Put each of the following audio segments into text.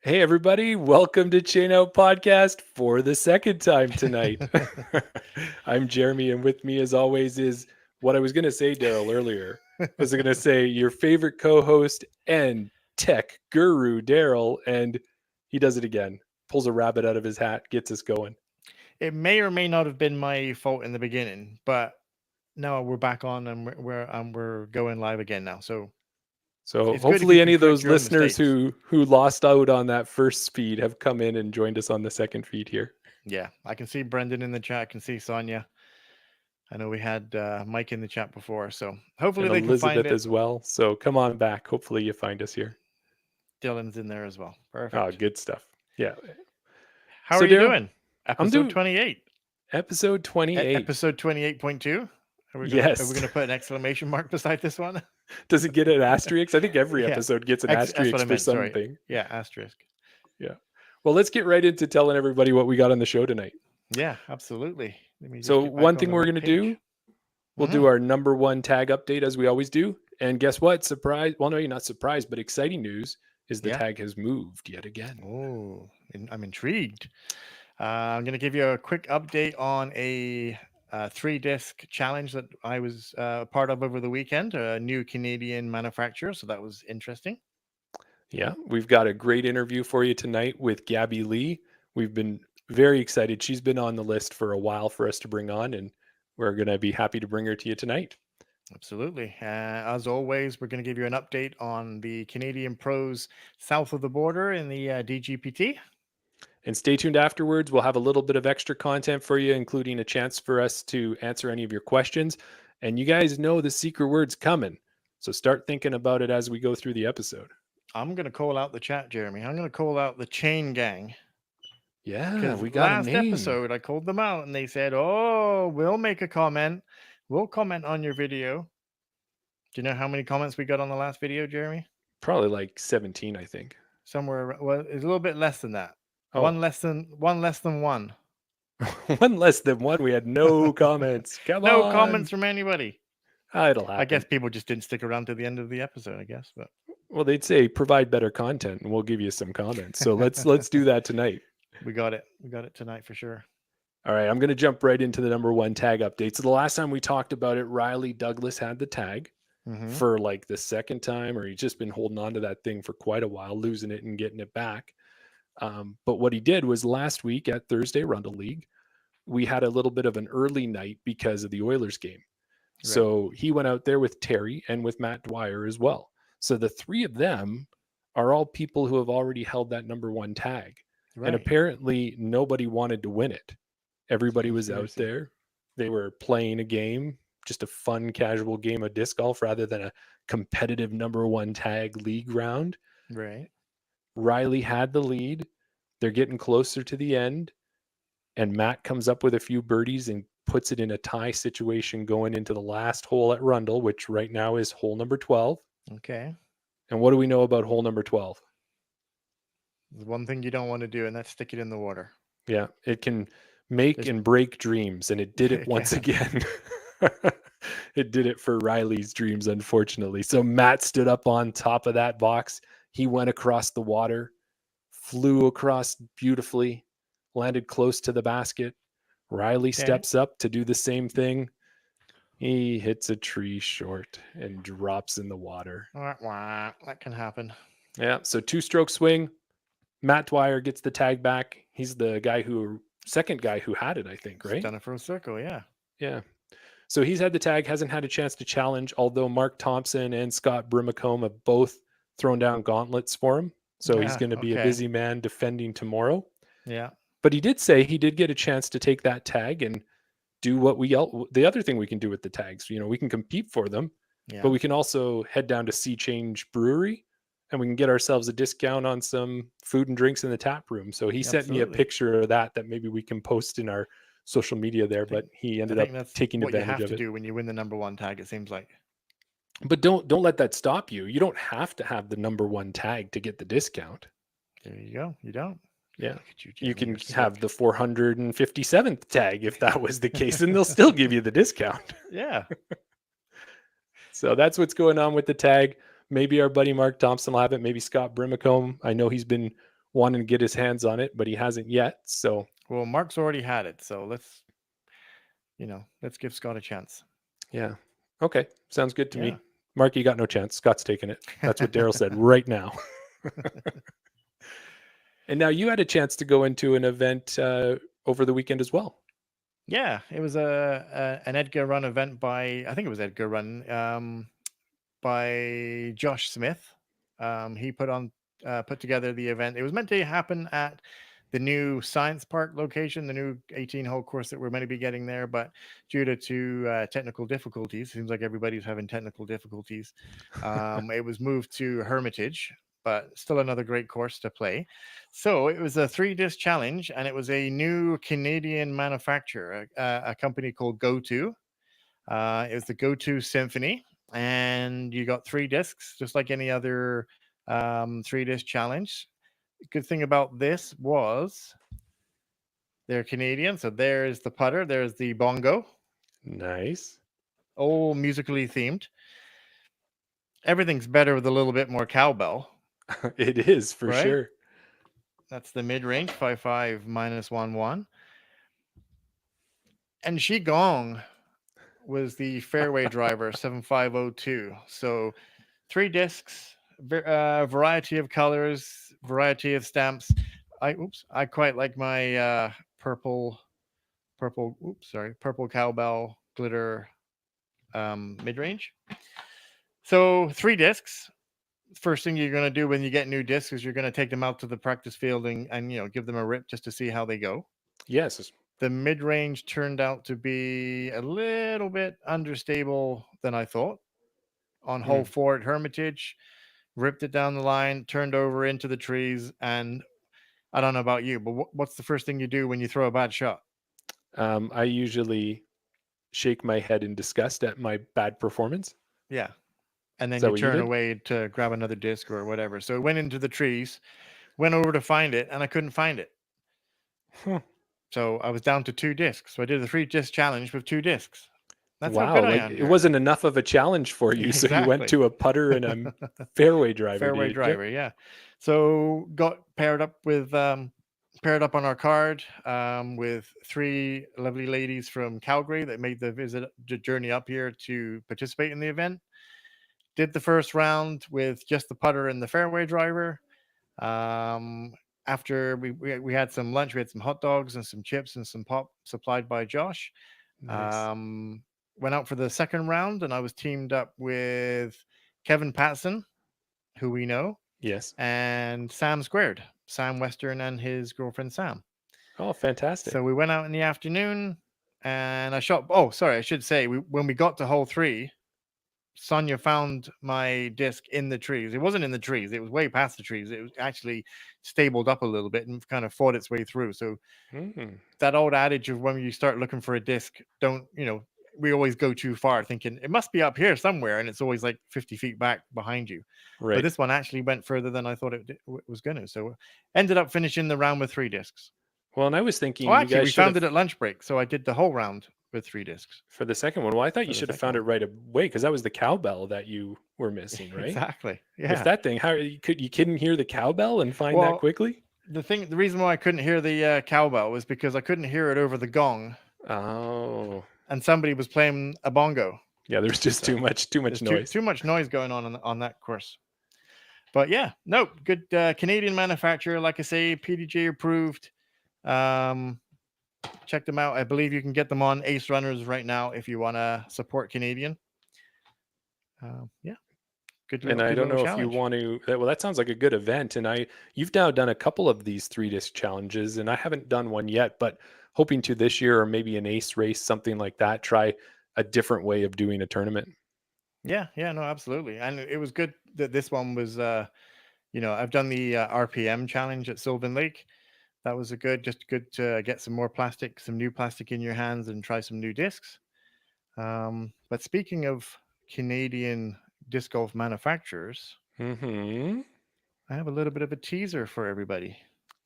Hey, everybody, welcome to Chain Out Podcast for the second time tonight. I'm Jeremy, and with me, as always, is what I was going to say, Daryl, earlier. I was going to say your favorite co host and tech guru, Daryl, and he does it again. Pulls a rabbit out of his hat, gets us going. It may or may not have been my fault in the beginning, but no, we're back on and we're going live again now. So So it's good if you hopefully, any can of correct those your own listeners mistakes. who lost out on that first feed have come in and joined us on the second feed here, Yeah, I can see Brendan in the chat. I can see Sonia. I know we had Mike in the chat before, so hopefully and they can find Elizabeth it. as well. So come on back. Hopefully, you find us here. Dylan's in there as well. Oh, Perfect. good stuff. Yeah. How are So, you Daryl, doing? I'm Episode doing 28. episode 28. Episode 28.2. Are we Yes. gonna put an exclamation mark beside this one? Does it get an asterisk? I think every Yeah. episode gets an That's what I asterisk for meant. Sorry. something. Yeah, asterisk. Yeah. Well, let's get right into telling everybody what we got on the show tonight. Yeah, absolutely. Let me just So, get back one on thing the we're right going to page. do, we'll do our number one tag update as we always do. And guess what? Surprise. Well, no, you're not surprised, but exciting news is the Yeah. tag has moved yet again. Oh, I'm intrigued. I'm going to give you a quick update on a 3-disc challenge that I was part of over the weekend, a new Canadian manufacturer. So that was interesting. Yeah. We've got a great interview for you tonight with Gabby Lee. We've been very excited. She's been on the list for a while for us to bring on, and we're going to be happy to bring her to you tonight. Absolutely. As always, we're going to give you an update on the Canadian pros south of the border in the DGPT. And stay tuned afterwards. We'll have a little bit of extra content for you, including a chance for us to answer any of your questions. And you guys know the secret word's coming. So start thinking about it as we go through the episode. I'm going to call out the chat, Jeremy. I'm going to call out the Chain Gang. Yeah, Because we got a last name. episode I called them out and they said, "Oh, we'll make a comment. We'll comment on your video." Do you know how many comments we got on the last video, Jeremy? Probably like 17, I think. Somewhere, well, it's a little bit less than that. Oh, One less than one. one less than one. We had no comments. Come No comments on. from anybody. It'll I guess happen. people just didn't stick around to the end of the episode. I guess, but Well, they'd say provide better content and we'll give you some comments. So let's do that tonight. we got it. We got it tonight for sure. All right, I'm going to jump right into the number one tag update. So the last time we talked about it, Riley Douglas had the tag Mm-hmm. for like the second time, or he's just been holding on to that thing for quite a while, losing it and getting it back. But what he did was last week at Thursday Rundle League, we had a little bit of an early night because of the Oilers game. Right. So he went out there with Terry and with Matt Dwyer as well. So the three of them are all people who have already held that number one tag. And Right. apparently nobody wanted to win it. It's a Everybody was out conspiracy. there. They were playing a game, just a fun, casual game of disc golf rather than a competitive number one tag league round. Right. Riley had the lead. They're getting closer to the end. And Matt comes up with a few birdies and puts it in a tie situation going into the last hole at Rundle, which right now is hole number 12. Okay. And what do we know about hole number 12? There's one thing you don't want to do, and that's stick it in the water. Yeah, it can make There's and break dreams, and it did it it once can. again. It did it for Riley's dreams, unfortunately. So Matt stood up on top of that box. He went across the water, flew across beautifully, landed close to the basket. Riley Okay. steps up to do the same thing. He hits a tree short and drops in the water. Wah, wah. That can happen. Yeah, so two-stroke swing. Matt Dwyer gets the tag back. He's the second guy who had it, I think, It's right? done it for a circle, yeah. Yeah. So he's had the tag, hasn't had a chance to challenge, although Mark Thompson and Scott Brimacombe have both thrown down gauntlets for him. So he's Yeah. going to be a Okay. busy man defending tomorrow. Yeah. But he did say he did get a chance to take that tag and do what the other thing we can do with the tags. We can compete for them, but Yeah. we can also head down to Sea Change Brewery and we can get ourselves a discount on some food and drinks in the tap room. So he sent me a Absolutely. picture of that maybe we can post in our social media there, I think but he I ended up think that's taking what you advantage have of to it. do when you win the number one tag, it seems like. But don't let that stop you. You don't have to have the number one tag to get the discount. There you go. You don't. Yeah. Look at you, You Jeremy. can You're have slick. the 457th tag if that was the case, and they'll still give you the discount. Yeah. So that's what's going on with the tag. Maybe our buddy Mark Thompson will have it. Maybe Scott Brimacombe. I know he's been wanting to get his hands on it, but he hasn't yet. So Well, Mark's already had it, so let's give Scott a chance. yeah. Okay. Sounds good to Yeah. me. Mark, you got no chance. Scott's taking it. That's what Daryl said right now. And now you had a chance to go into an event over the weekend as well. Yeah, it was an Edgar Run event by, I think it was Edgar Run, by Josh Smith. He put together the event. It was meant to happen at the new Science Park location, the new 18-hole course that we're meant to be getting there, but due to technical difficulties, seems like everybody's having technical difficulties. It was moved to Hermitage, but still another great course to play. So it was a 3-disc challenge, and it was a new Canadian manufacturer, a company called GoTo. It was the GoTo Symphony, and you got 3 discs, just like any other 3-disc challenge. Good thing about this was they're Canadian, so there's the putter, there's the bongo, Nice. all musically themed. Everything's better with a little bit more cowbell, It is for right? sure. That's the mid range, 5-5 -1-1. And Shi Gong was the fairway driver, 7502. So 3 discs, variety of colors, variety of stamps. I quite like my purple cowbell glitter mid range. So 3 discs. First thing you're going to do when you get new discs is you're going to take them out to the practice field and give them a rip just to see how they go. Yes. The mid range turned out to be a little bit understable than I thought. On hole 4 at Hermitage, ripped it down the line, turned over into the trees, and I don't know about you, but what's the first thing you do when you throw a bad shot? I usually shake my head in disgust at my bad performance. Yeah. And Is then that you what you turn did? away to grab another disc or whatever. So it went into the trees, went over to find it, and I couldn't find it. Huh. So I was down to 2 discs. So I did a 3-disc challenge with 2 discs. That's how Wow, good I like am, it Jeremy. wasn't enough of a challenge for you, so you went Exactly. to a putter and a fairway driver. Fairway Did you? driver, yeah. So got paired up on our card with 3 lovely ladies from Calgary that made the journey up here to participate in the event. Did the first round with just the putter and the fairway driver. After we had some lunch, we had some hot dogs and some chips and some pop supplied by Josh. Nice. Um, Went out for the second round, and I was teamed up with Kevin Patson, who we know, Yes. and Sam Squared, Sam Western and his girlfriend Sam. Oh, fantastic. So we went out in the afternoon, and I shot. Oh, sorry, I should say when we got to hole 3, Sonia found my disc in the trees. It wasn't in the trees; it was way past the trees. It was actually stabled up a little bit and kind of fought its way through. So Mm. that old adage of when you start looking for a disc, don't we always go too far, thinking it must be up here somewhere, and it's always like 50 feet back behind you. But Right. this one actually went further than I thought it was going to. So ended up finishing the round with 3 discs. Well, and I was Oh, thinking you actually, guys we should found have it at lunch break, so I did the whole round with 3 discs for the second one. Well, I thought you for the should have second found it one. right away because that was the cowbell that you were missing, right? Exactly. If Yeah. that thing, how you couldn't hear the cowbell and find that Well, quickly? the reason why I couldn't hear the cowbell was because I couldn't hear it over the gong, Oh, and somebody was playing a bongo. yeah. There's just too So much there's noise. too much noise going on that course. But yeah, no, good Canadian manufacturer. Like I say, PDG approved. Um, check them out. I believe you can get them on Ace Runners right now if you want to support Canadian. Yeah, And I good don't little know if you challenge. want to. Well, that sounds like a good event. And you've now done a couple of these 3 disc challenges, and I haven't done one yet, but hoping to this year or maybe an ace race, something like that. Try a different way of doing a tournament. Yeah, no, absolutely. And it was good that this one was. I've done the RPM challenge at Sylvan Lake. That was just good to get some new plastic in your hands and try some new discs. But speaking of Canadian disc golf manufacturers, Hmm. I have a little bit of a teaser for everybody.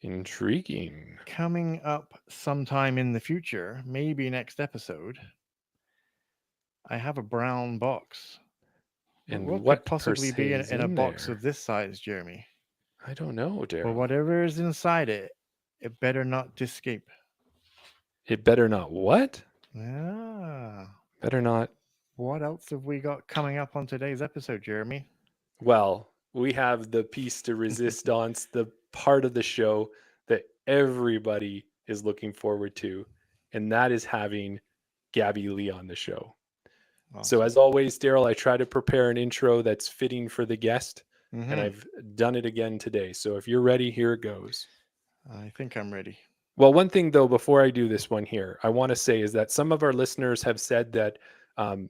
Intriguing. Coming up sometime in the future, maybe next episode, I have a brown box. And What could what per possibly se be is in a in box there? of this size, Jeremy? I don't know, But Daryl. whatever is inside it, it better not escape. It better not what? Ah, Better not. what else have we got coming up on today's episode, Jeremy? Well, we have the piece de resistance, the part of the show that everybody is looking forward to, and that is having Gabby Lee on the show. So, Awesome. as always, Daryl, I try to prepare an intro that's fitting for the guest, and Mm-hmm. I've done it again today. So, if you're ready, here it goes. I think I'm ready. Well, one thing though, before I do this one here, I want to say is that some of our listeners have said that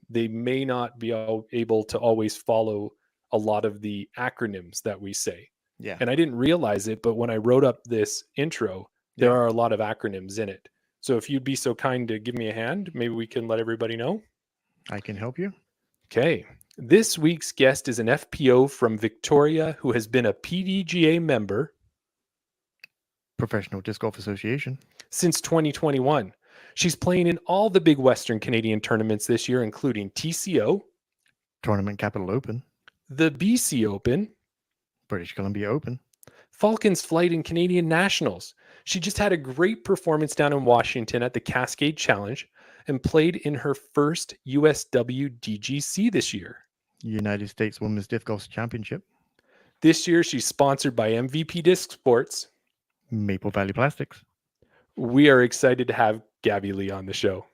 they may not be able to always follow a lot of the acronyms that we say. Yeah. And I didn't realize it, but when I wrote up this intro, there Yeah. are a lot of acronyms in it. So if you'd be so kind to give me a hand, maybe we can let everybody know. I can help you. Okay. This week's guest is an FPO from Victoria who has been a PDGA member Professional Disc Golf Association. since 2021. She's playing in all the big Western Canadian tournaments this year, including TCO, Tournament Capital Open. the BC Open, British Columbia Open. Falcons Flight, and Canadian Nationals. She just had a great performance down in Washington at the Cascade Challenge and played in her first USW DGC this year. United States Women's Disc Golf Championship. This year, she's sponsored by MVP Disc Sports. Maple Valley Plastics. We are excited to have Gabby Lee on the show.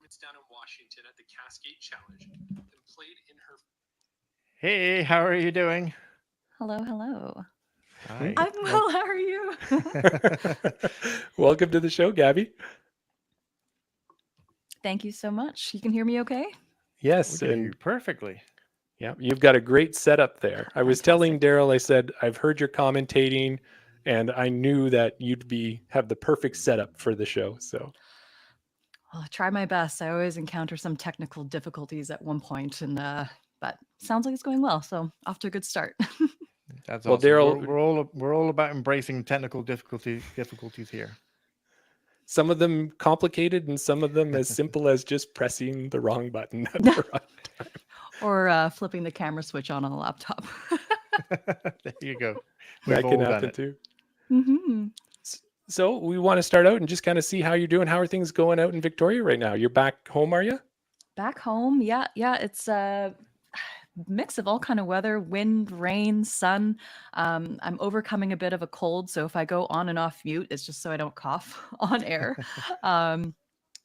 It's down in Washington at the Cascade Challenge and played in her. Hey, how are you doing? Hello, hello. Hi. I'm well. How are you? Welcome to the show, Gabby. Thank you so much. You can hear me okay? Yes, We can hear you and perfectly. yeah, you've got a great setup there. I was telling Daryl, I said, I've heard your commentating, and I knew that you'd have the perfect setup for the show. So Well, I try my best. I always encounter some technical difficulties at one point, but sounds like it's going well. So off to a good start. That's Well, awesome. Daryl- We're all about embracing technical difficulties here. some of them complicated and some of them as simple as just pressing the wrong button at the right time. Or flipping the camera switch on a laptop. There you go. We've That can all done happen it. too. hmm So we want to start out and just kind of see how you're doing. How are things going out in Victoria right now? You're back home, are you? Back home, yeah. It's a mix of all kind of weather: wind, rain, sun. I'm overcoming a bit of a cold, so if I go on and off mute, it's just so I don't cough on air.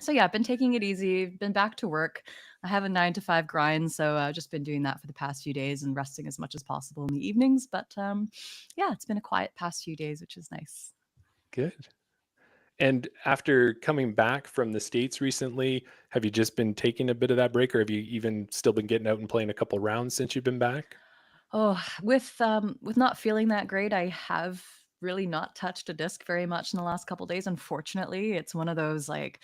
So yeah, I've been taking it easy. Been back to work. I have a 9 to 5 grind, so I've just been doing that for the past few days and resting as much as possible in the evenings. But yeah, it's been a quiet past few days, which is nice. Good. And after coming back from the States recently, have you just been taking a bit of that break, or have you even still been getting out and playing a couple rounds since you've been back? Oh, with not feeling that great, I have really not touched a disc very much in the last couple days. Unfortunately, it's one of those like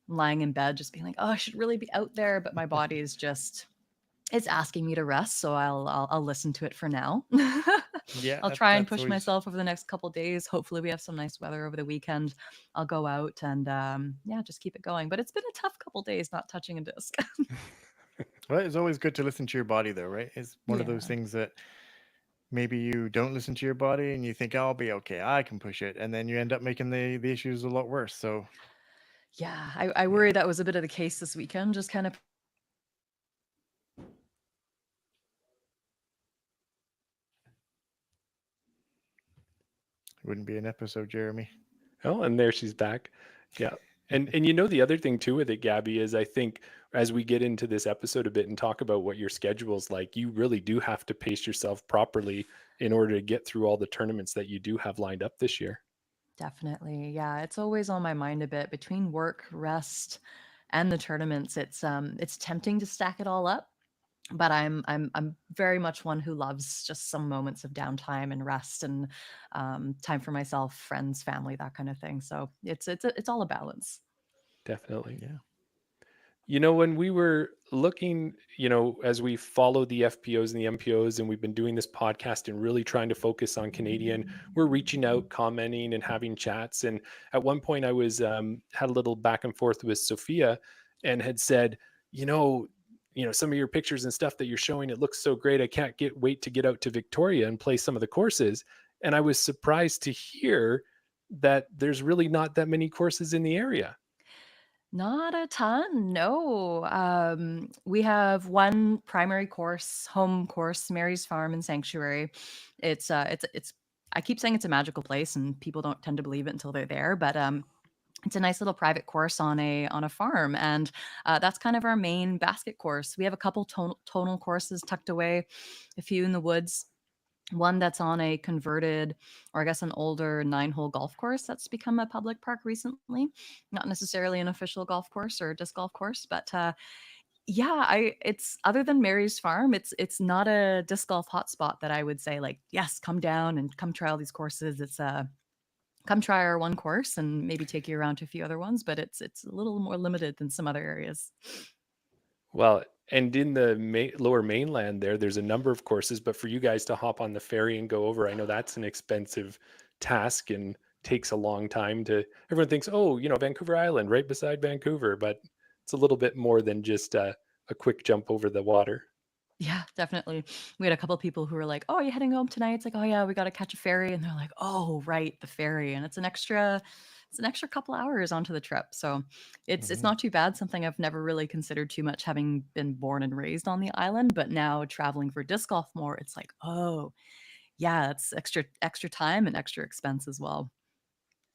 lying in bed, just being like, oh, I should really be out there, but my body is just it's asking me to rest, so I'll listen to it for now. Yeah, I'll try and that's push always myself over the next couple days. Hopefully, we have some nice weather over the weekend. I'll go out and yeah, just keep it going. But it's been a tough couple days not touching a disc. well. It's always good to listen to your body, though, right? It's one of those Yeah. things that maybe you don't listen to your body and you think, "Oh, I'll be okay. I can push it," and then you end up making the issues a lot worse. So Yeah, I yeah, worry that was a bit of the case this weekend. Just kind of it wouldn't be an episode, Jeremy. Oh, and there she's back. Yeah. And you know the other thing too with it, Gabby, is I think as we get into this episode a bit and talk about what your schedule's like, you really do have to pace yourself properly in order to get through all the tournaments that you do have lined up this year. definitely, yeah, it's always on my mind a bit between work, rest, and the tournaments. It's tempting to stack it all up, but I'm very much one who loves just some moments of downtime and rest and time for myself, friends, family, that kind of thing. So it's all a balance. Definitely. Yeah. You know, when we were looking, as we follow the FPOs and the MPOs, and we've been doing this podcast and really trying to focus on Canadian, we're reaching out, commenting, and having chats. And at one point, I was had a little back and forth with Sophia, and had said, you know, some of your pictures and stuff that you're showing, it looks so great. I can't wait to get out to Victoria and play some of the courses. And I was surprised to hear that there's really not that many courses in the area. Not a ton, no. We have one primary course, home course, Mary's Farm and Sanctuary. It's. I keep saying it's a magical place, and people don't tend to believe it until they're there. But it's a nice little private course on a farm, and that's kind of our main basket course. We have a couple tonal courses tucked away, a few in the woods, one that's on a converted, or I guess an older 9-hole golf course that's become a public park recently. Not necessarily an official golf course or disc golf course, but yeah, I it's other than Mary's Farm, it's not a disc golf hotspot that I would say like, yes, come down and come try all these courses. It's come try our one course and maybe take you around to a few other ones, but it's a little more limited than some other areas. Well, and in the lower mainland there's a number of courses, but for you guys to hop on the ferry and go over, I know that's an expensive task and takes a long time to, everyone thinks, oh, Vancouver Island right beside Vancouver, but it's a little bit more than just a quick jump over the water. Yeah, definitely. We had a couple people who were like, "Oh, are you heading home tonight?" It's like, "Oh yeah, we got to catch a ferry." And they're like, "Oh, right, the ferry." And it's an extra couple hours onto the trip. So, it's Mhm. not too bad, something I've never really considered too much having been born and raised on the island, but now traveling for disc golf more, it's like, "Oh, yeah, it's extra time and extra expense as well."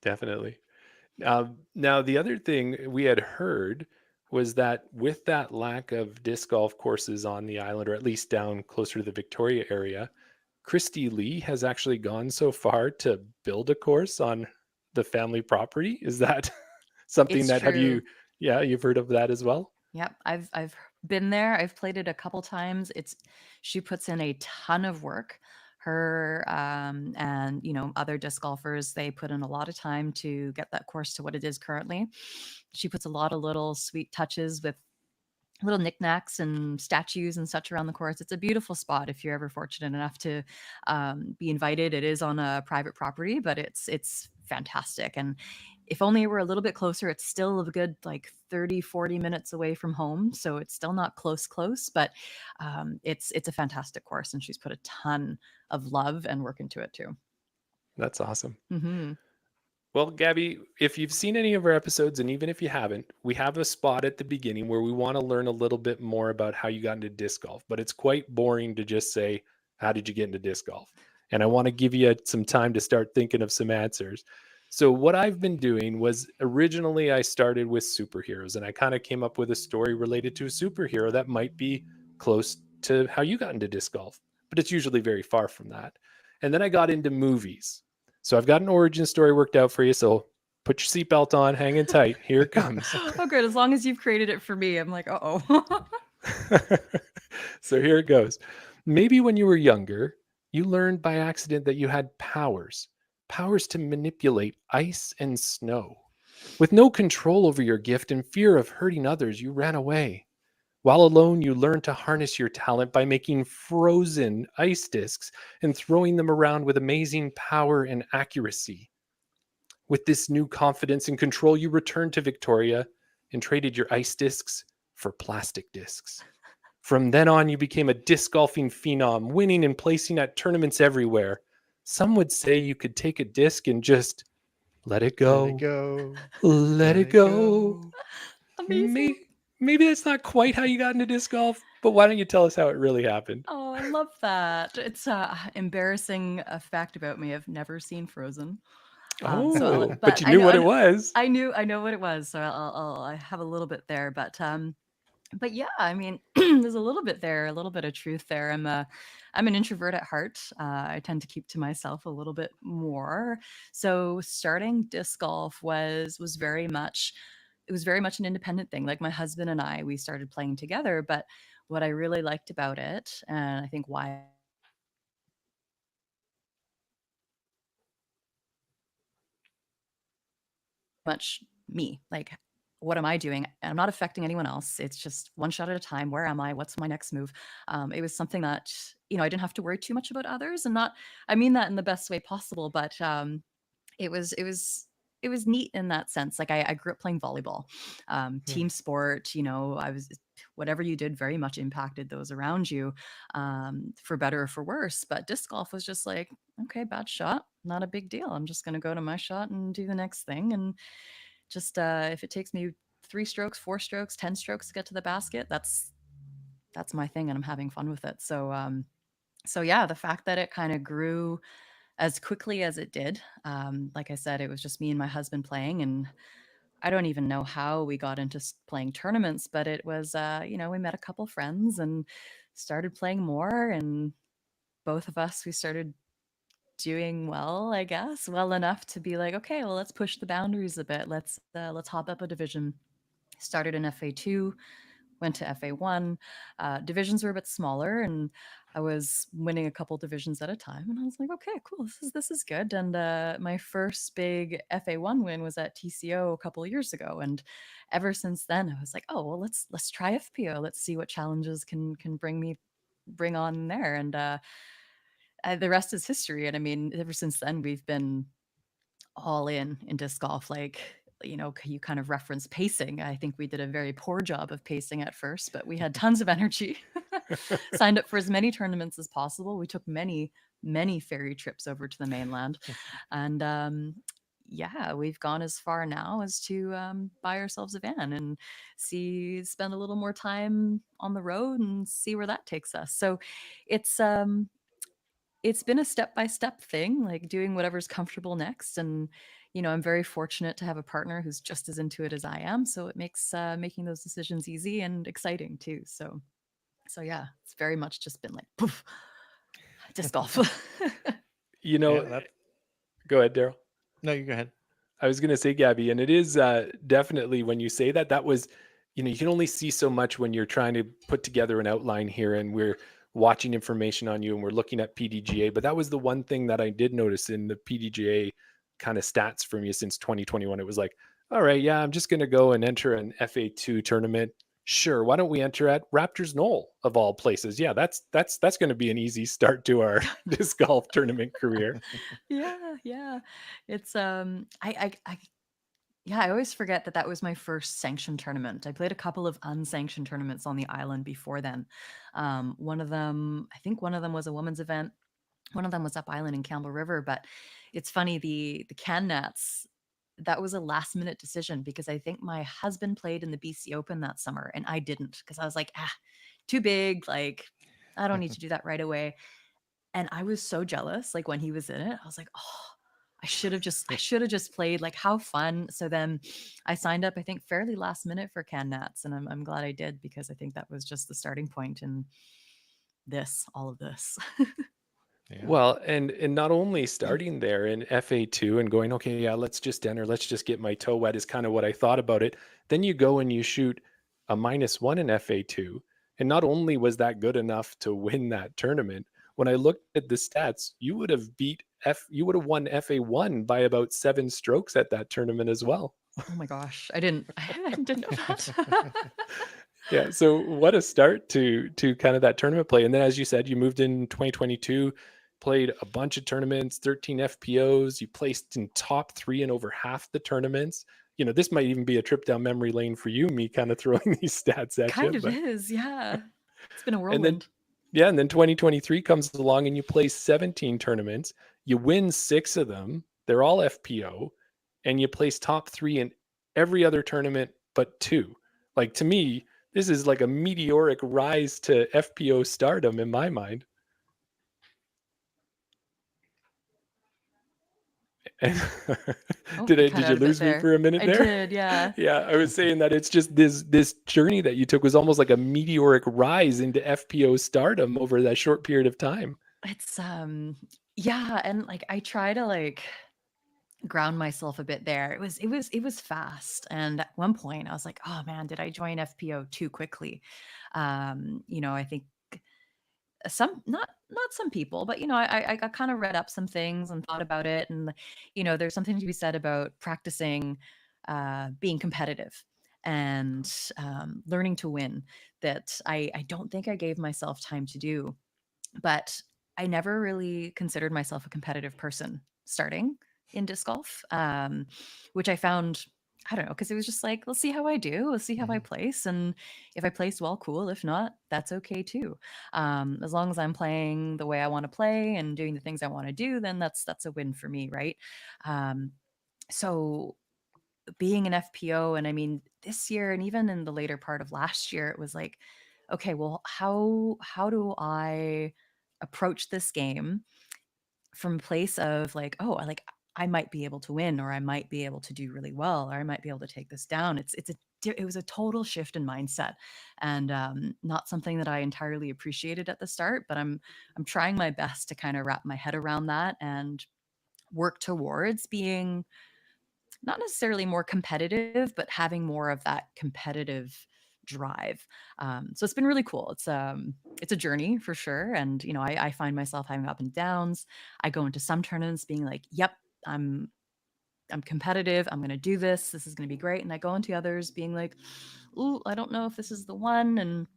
Definitely. Now, the other thing we had heard was that with that lack of disc golf courses on the island, or at least down closer to the Victoria area, Christy Lee has actually gone so far to build a course on the family property. Is that something It's that true. yeah, you've heard of that as well? Yep, I've been there. I've played it a couple times. She puts in a ton of work. Her and other disc golfers, they put in a lot of time to get that course to what it is currently. She puts a lot of little sweet touches with little knickknacks and statues and such around the course. It's a beautiful spot if you're ever fortunate enough to be invited. It is on a private property, but it's fantastic. And if only it were a little bit closer, it's still a good like 30-40 minutes away from home. So it's still not close, but it's a fantastic course. And she's put a ton of love and work into it too. That's awesome. Hmm. Well, Gabby, if you've seen any of our episodes, and even if you haven't, we have a spot at the beginning where we want to learn a little bit more about how you got into disc golf. But it's quite boring to just say, how did you get into disc golf? And I want to give you some time to start thinking of some answers. So, what I've been doing was originally I started with superheroes, and I kind of came up with a story related to a superhero that might be close to how you got into disc golf, but it's usually very far from that. And then I got into movies. So I've got an origin story worked out for you. So put your seatbelt on, hang in tight. Here it comes. Oh, good. As long as you've created it for me, I'm like, uh-oh. So here it goes. Maybe when you were younger, you learned by accident that you had powers to manipulate ice and snow. With no control over your gift and fear of hurting others, you ran away. While alone, you learned to harness your talent by making frozen ice discs and throwing them around with amazing power and accuracy. With this new confidence and control, you returned to Victoria and traded your ice discs for plastic discs. From then on, you became a disc golfing phenom, winning and placing at tournaments everywhere. Some would say you could take a disc and just let it Let it go, go. let Let it it go. go. Amazing. Maybe that's not quite how you got into disc golf, but why don't you tell us how it really happened? Oh, I love that. It's a embarrassing fact about me. I've never seen Frozen. Oh, but But you knew what it know, was. I know what it was, so I have a little bit there, but yeah, I mean, there's a little bit there, a little bit of truth there. I'm an introvert at heart. I tend to keep to myself a little bit more. So starting disc golf was very much, it was very much an independent thing. Like my husband and I, we started playing together, but what I really liked about it, and I think why much me. Like, what am I doing? And I'm not affecting anyone else. It's just one shot at a time. Where am I? What's my next move? It was something that I didn't have to worry too much about others, and not. I mean that in the best way possible, but it was it was it was neat in that sense. Like I grew up playing volleyball, Hmm. team sport. I was whatever you did very much impacted those around you, for better or for worse. But disc golf was just like, okay, bad shot, not a big deal. I'm just going to go to my shot and do the next thing. And just if it takes me 3 strokes, 4 strokes, 10 strokes to get to the basket, that's my thing, and I'm having fun with it. So yeah, the fact that it kind of grew as quickly as it did, like I said, it was just me and my husband playing, and I don't even know how we got into playing tournaments, but it was, we met a couple friends and started playing more. And both of us, we started doing well, I guess, well enough to be like, okay, well, let's push the boundaries a bit. Let's hop up a division. Started in FA2, went to FA1. Divisions were a bit smaller, and I was winning a couple divisions at a time. And I was like, okay, cool, this is good. And my first big FA1 win was at TCO a couple of years ago. And ever since then, I was like, oh well, let's try FPO. Let's see what challenges can bring on there. And the rest is history. And I mean, ever since then, we've been all in disc golf. Like, you kind of reference pacing. I think we did a very poor job of pacing at first, but we had tons of energy. Signed up for as many tournaments as possible. We took many ferry trips over to the mainland. And yeah, we've gone as far now as to buy ourselves a van and spend a little more time on the road and see where that takes us. So it's it's been a step-by-step thing, like doing whatever's comfortable next. And I'm very fortunate to have a partner who's just as into it as I am, so it makes making those decisions easy and exciting too. So yeah, it's very much just been like poof, disc golf. You know, Yeah, that. go ahead, Daryl. No, you go ahead. I was going to say, Gabby, and it is definitely when you say that, that was, you can only see so much when you're trying to put together an outline here and we're watching information on you and we're looking at PDGA. But that was the one thing that I did notice in the PDGA kind of stats from you since 2021. It was like, all right, yeah, I'm just going to go and enter an FA2 tournament. Sure, why don't we enter at Raptors Knoll of all places? Yeah, that's going to be an easy start to our disc golf tournament career. Yeah. It's I yeah, I always forget that that was my first sanctioned tournament. I played a couple of unsanctioned tournaments on the island before then. One of them, I think one of them was a women's event. One of them was up island in Campbell River. But it's funny, the Can Nats, that was a last minute decision because I think my husband played in the BC Open that summer and I didn't, because I was like, too big. Like, I don't need to do that right away. And I was so jealous, like, when he was in it. I was like, "Oh, I should have just played, like, how fun." So then I signed up, I think, fairly last minute for Can Nats, and I'm glad I did, because I think that was just the starting point in all of this. Yeah. Well, and not only starting there in FA2 and going, okay, yeah, let's just enter, let's just get my toe wet is kind of what I thought about it. Then you go and you shoot a -1 in FA2. And not only was that good enough to win that tournament, when I looked at the stats, you would have won FA1 by about 7 strokes at that tournament as well. Oh my gosh, I didn't know that. Yeah, so what a start to kind of that tournament play. And then as you said, you moved in 2022, played a bunch of tournaments, 13 FPOs, you placed in top 3 in over half the tournaments. This might even be a trip down memory lane for you, me kind of throwing these stats at you, Kind of but is, yeah. It's been a and then whirlwind. yeah, and then 2023 comes along and you play 17 tournaments, you win 6 of them. They're all FPO, and you place top 3 in every other tournament but 2. Like, to me, this is like a meteoric rise to FPO stardom in my mind. And Oh, did you I cut did out you a bit lose me there. for a minute I there? did, yeah. Yeah, I was saying that it's just this journey that you took was almost like a meteoric rise into FPO stardom over that short period of time. It's yeah, and like I try to like ground myself a bit there. It was fast, and at one point I was like, "Oh man, did I join FPO too quickly?" I think some, not some people, but I kind of read up some things and thought about it, and there's something to be said about practicing being competitive and learning to win that I don't think I gave myself time to do. But I never really considered myself a competitive person starting in disc golf, which I found I don't know, because it was just like, let's see how I do. Let's see how I Hmm. place. And if I place well, cool. If not, that's okay too. As long as I'm playing the way I want to play and doing the things I want to do, then that's a win for me, right? Um, so being an FPO, and I mean this year and even in the later part of last year, it was like, okay, well, how do I approach this game from a place of like, oh, I might be able to win, or I might be able to do really well, or I might be able to take this down. It was a total shift in mindset, and not something that I entirely appreciated at the start. But I'm trying my best to kind of wrap my head around that and work towards being not necessarily more competitive, but having more of that competitive drive. So it's been really cool. It's a journey for sure, and I find myself having up and downs. I go into some tournaments being like, "Yep, I'm I'm competitive. I'm going to do this. This is going to be great," and I go into others being like, "Ooh, I don't know if this is the one," and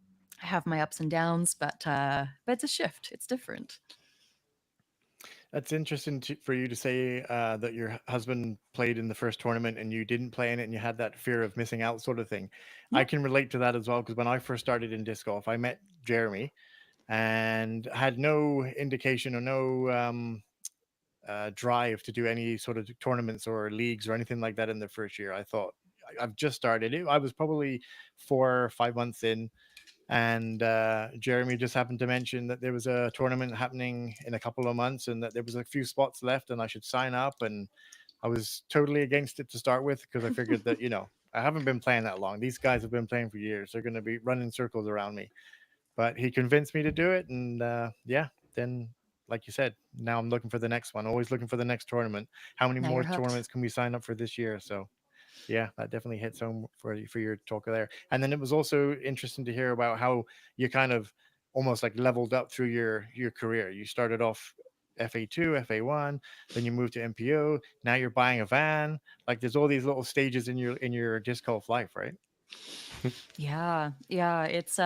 I have my ups and downs, but it's a shift. It's different. That's interesting for you to say that your husband played in the first tournament and you didn't play in it and you had that fear of missing out, sort of thing. I Yeah. can relate to that as well because when I first started in disc golf, I met Jeremy and had no indication or no drive to do any sort of tournaments or leagues or anything like that in the first year. I thought I've just started it. I was probably 4 or 5 months in, and Jeremy just happened to mention that there was a tournament happening in a couple of months and that there was a few spots left and I should sign up. And I was totally against it to start with because I figured that, I haven't been playing that long. These guys have been playing for years. They're going to be running circles around me. But he convinced me to do it. And yeah, then, like you said, now I'm looking for the next one, always looking for the next tournament. How many Now more you're hooked. tournaments can we sign up for this year? So yeah, that definitely hits home for your talk there. And then it was also interesting to hear about how you kind of almost like leveled up through your career. You started off FA2, FA1, then you moved to MPO. Now you're buying a van. Like there's all these little stages in your disc golf life, right? Yeah, yeah. It's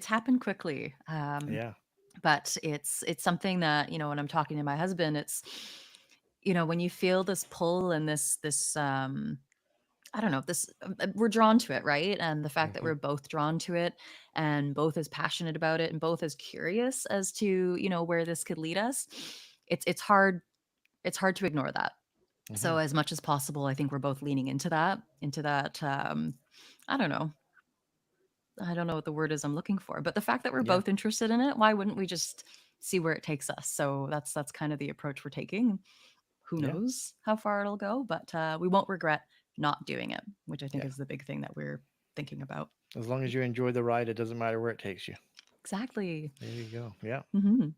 happened quickly. Yeah. But it's something that, when I'm talking to my husband, it's, when you feel this pull and this I don't know, this we're drawn to it, right? And the fact that Hmm. we're both drawn to it and both as passionate about it and both as curious as to, where this could lead us, it's hard to ignore that. Hmm. So as much as possible, I think we're both leaning into that I don't know what the word is I'm looking for, but the fact that we're Yeah. both interested in it, why wouldn't we just see where it takes us? So that's kind of the approach we're taking. Who Yeah. knows how far it'll go, but we won't regret not doing it, which I think Yeah. is the big thing that we're thinking about. As long as you enjoy the ride, it doesn't matter where it takes you. Exactly. There you go. Yeah. Hmm.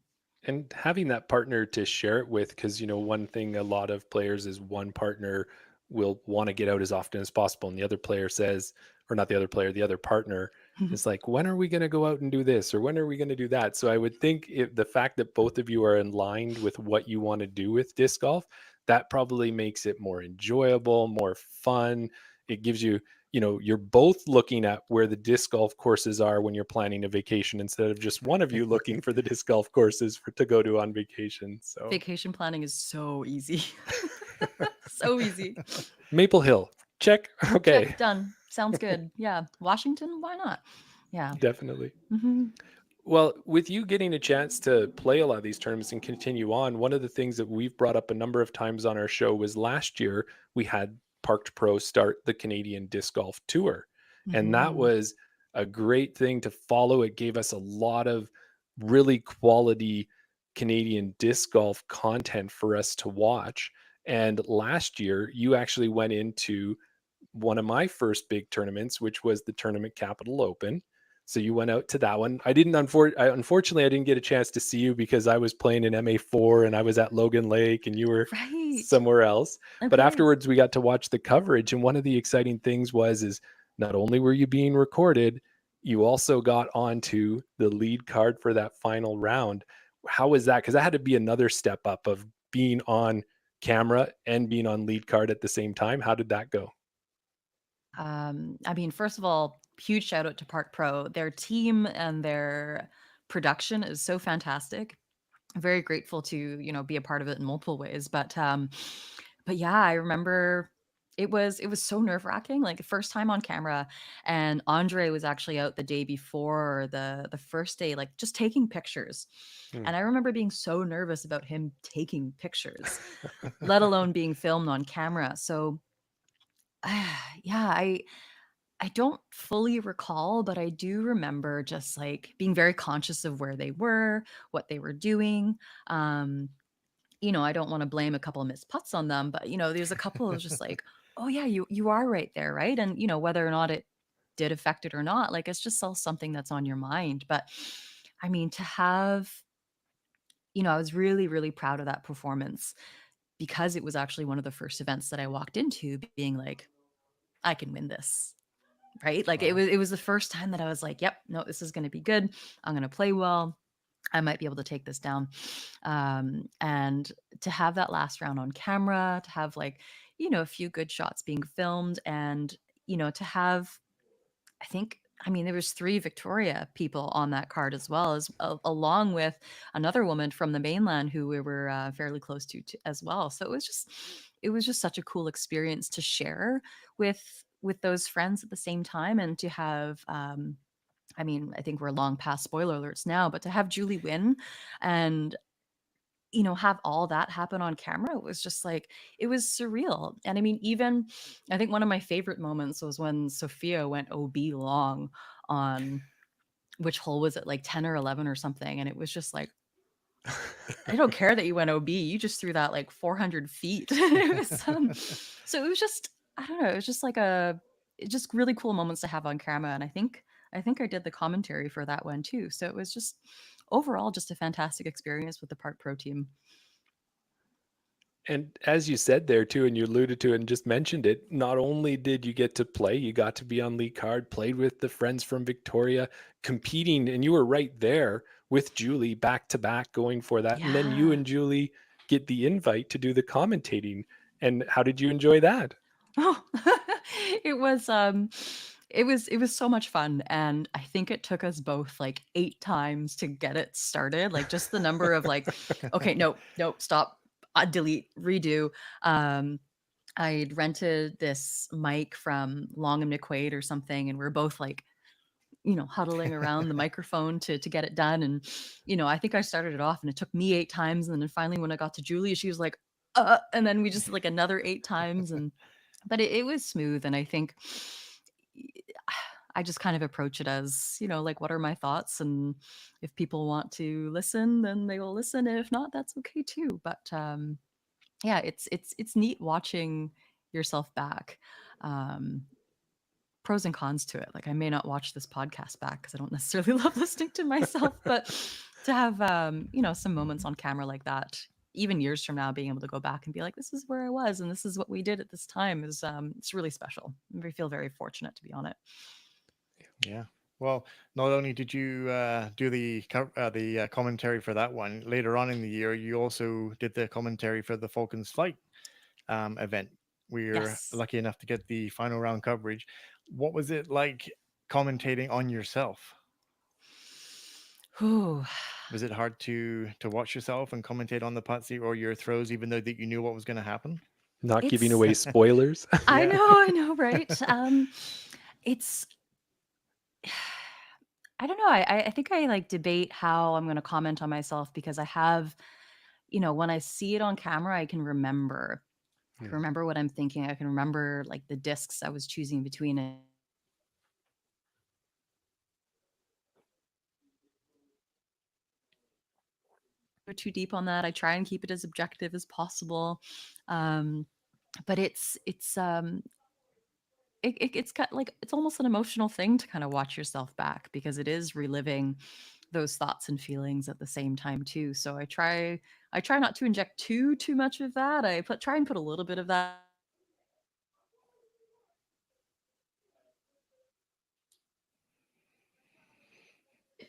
And having that partner to share it with, because one thing a lot of players is one partner will want to get out as often as possible, and the other player says, or not the other player, the other partner is like, when are we going to go out and do this, or when are we going to do that? So I would think if the fact that both of you are aligned with what you want to do with disc golf, that probably makes it more enjoyable, more fun. It gives you, you're both looking at where the disc golf courses are when you're planning a vacation instead of just one of you looking for the disc golf courses to go to on vacation. So Vacation planning is so easy. So easy. Maple Hill, check. Okay, Check, done. Sounds good. Yeah. Washington, why not? Yeah. definitely. Hmm. Well, with you getting a chance to play a lot of these tournaments and continue on, one of the things that we've brought up a number of times on our show was last year we had Parked Pro start the Canadian Disc Golf Tour. And that Hmm. was a great thing to follow. It gave us a lot of really quality Canadian disc golf content for us to watch. And last year, you actually went into one of my first big tournaments, which was the Tournament Capital Open. So you went out to that one. Unfortunately, I didn't get a chance to see you because I was playing in MA4 and I was at Logan Lake and you were Right. somewhere else. But Okay. afterwards, we got to watch the coverage, and one of the exciting things is not only were you being recorded, you also got onto the lead card for that final round. How was that? Because that had to be another step up of being on camera and being on lead card at the same time. How did that go? I mean, first of all, huge shout out to Park Pro. Their team and their production is so fantastic. Very grateful to, be a part of it in multiple ways. But yeah, I remember it was so nerve-wracking, like, the first time on camera, and Andre was actually out the day before, or the first day, like, just taking pictures, Hmm. and I remember being so nervous about him taking pictures, let alone being filmed on camera. So, yeah, I don't fully recall, but I do remember just, like, being very conscious of where they were, what they were doing. Um, I don't wanna blame a couple of missed putts on them, but, there's a couple of just like, "Oh, yeah, you are right there," right? And, whether or not it did affect it or not, like, it's just all something that's on your mind. But, I mean, to have I was really, really proud of that performance because it was actually one of the first events that I walked into being like, "I can win this." Right? Like, it Wow. was the first time that I was like, "Yep, no, this is gonna be good. I'm gonna play well. I might be able to take this down." And to have that last round on camera, to have, like, a few good shots being filmed, and, to have, I mean, there was 3 Victoria people on that card as well, as along with another woman from the mainland who we were, fairly close to as well. So it was just such a cool experience to share with those friends at the same time, and to have, I mean, I think we're long past spoiler alerts now, but to have Julie win and, have all that happen on camera, it was just like, it was surreal. And I mean, even I think one of my favorite moments was when Sophia went OB long on, which hole was it, like 10 or 11 or something. And it was just like, I don't care that you went OB, you just threw that like 400 feet. It was, so it was just, I don't know, it was just like just really cool moments to have on camera. And I think I did the commentary for that one too. So it was just overall just a fantastic experience with the Park Pro team. And as you said there too, and you alluded to it and just mentioned it, not only did you get to play, you got to be on lead card, played with the friends from Victoria, competing, and you were right there with Julie back to back going for that. And then you Yeah. and Julie get the invite to do the commentating. And how did you enjoy that? Oh, it was it was so much fun, and I think it took us both like 8 times to get it started. Like, just the number of like, okay, no, no, stop, delete, redo. Um I'd rented this mic from Long and McQuaid or something, and we're both like, huddling around the microphone to get it done. And, I think I started it off and it took me 8 times. And then finally when I got to Julia, she was like, and then we just did like another 8 times. And but it was smooth. And I think I just kind of approach it as, like, what are my thoughts? And if people want to listen, then they will listen. And if not, that's okay too. But yeah, it's neat watching yourself back. Um, Pros and cons to it. Like, I may not watch this podcast back because I don't necessarily love listening to myself, but to have, some moments on camera like that, even years from now, being able to go back and be like, this is where I was and this is what we did at this time, is, it's really special. I feel very fortunate to be on it. Yeah. Well, not only did you do the commentary for that one, later on in the year, you also did the commentary for the Falcons Flight event. We were Yes. lucky enough to get the final round coverage. What was it like commentating on yourself? Whew. Was it hard to watch yourself and commentate on the putsy or your throws, even though that you knew what was going to happen? Not giving It's, away spoilers. Yeah. I know, right? It's, I don't know. I think I like debate how I'm going to comment on myself, because I have, when I see it on camera, I can remember. I can Hmm. remember what I'm thinking. I can remember like the discs I was choosing between it. Go too deep on that. I try and keep it as objective as possible. Um, but it's got like, it's almost an emotional thing to kind of watch yourself back, because it is reliving those thoughts and feelings at the same time too. So I try not to inject too much of that. Try and put a little bit of that.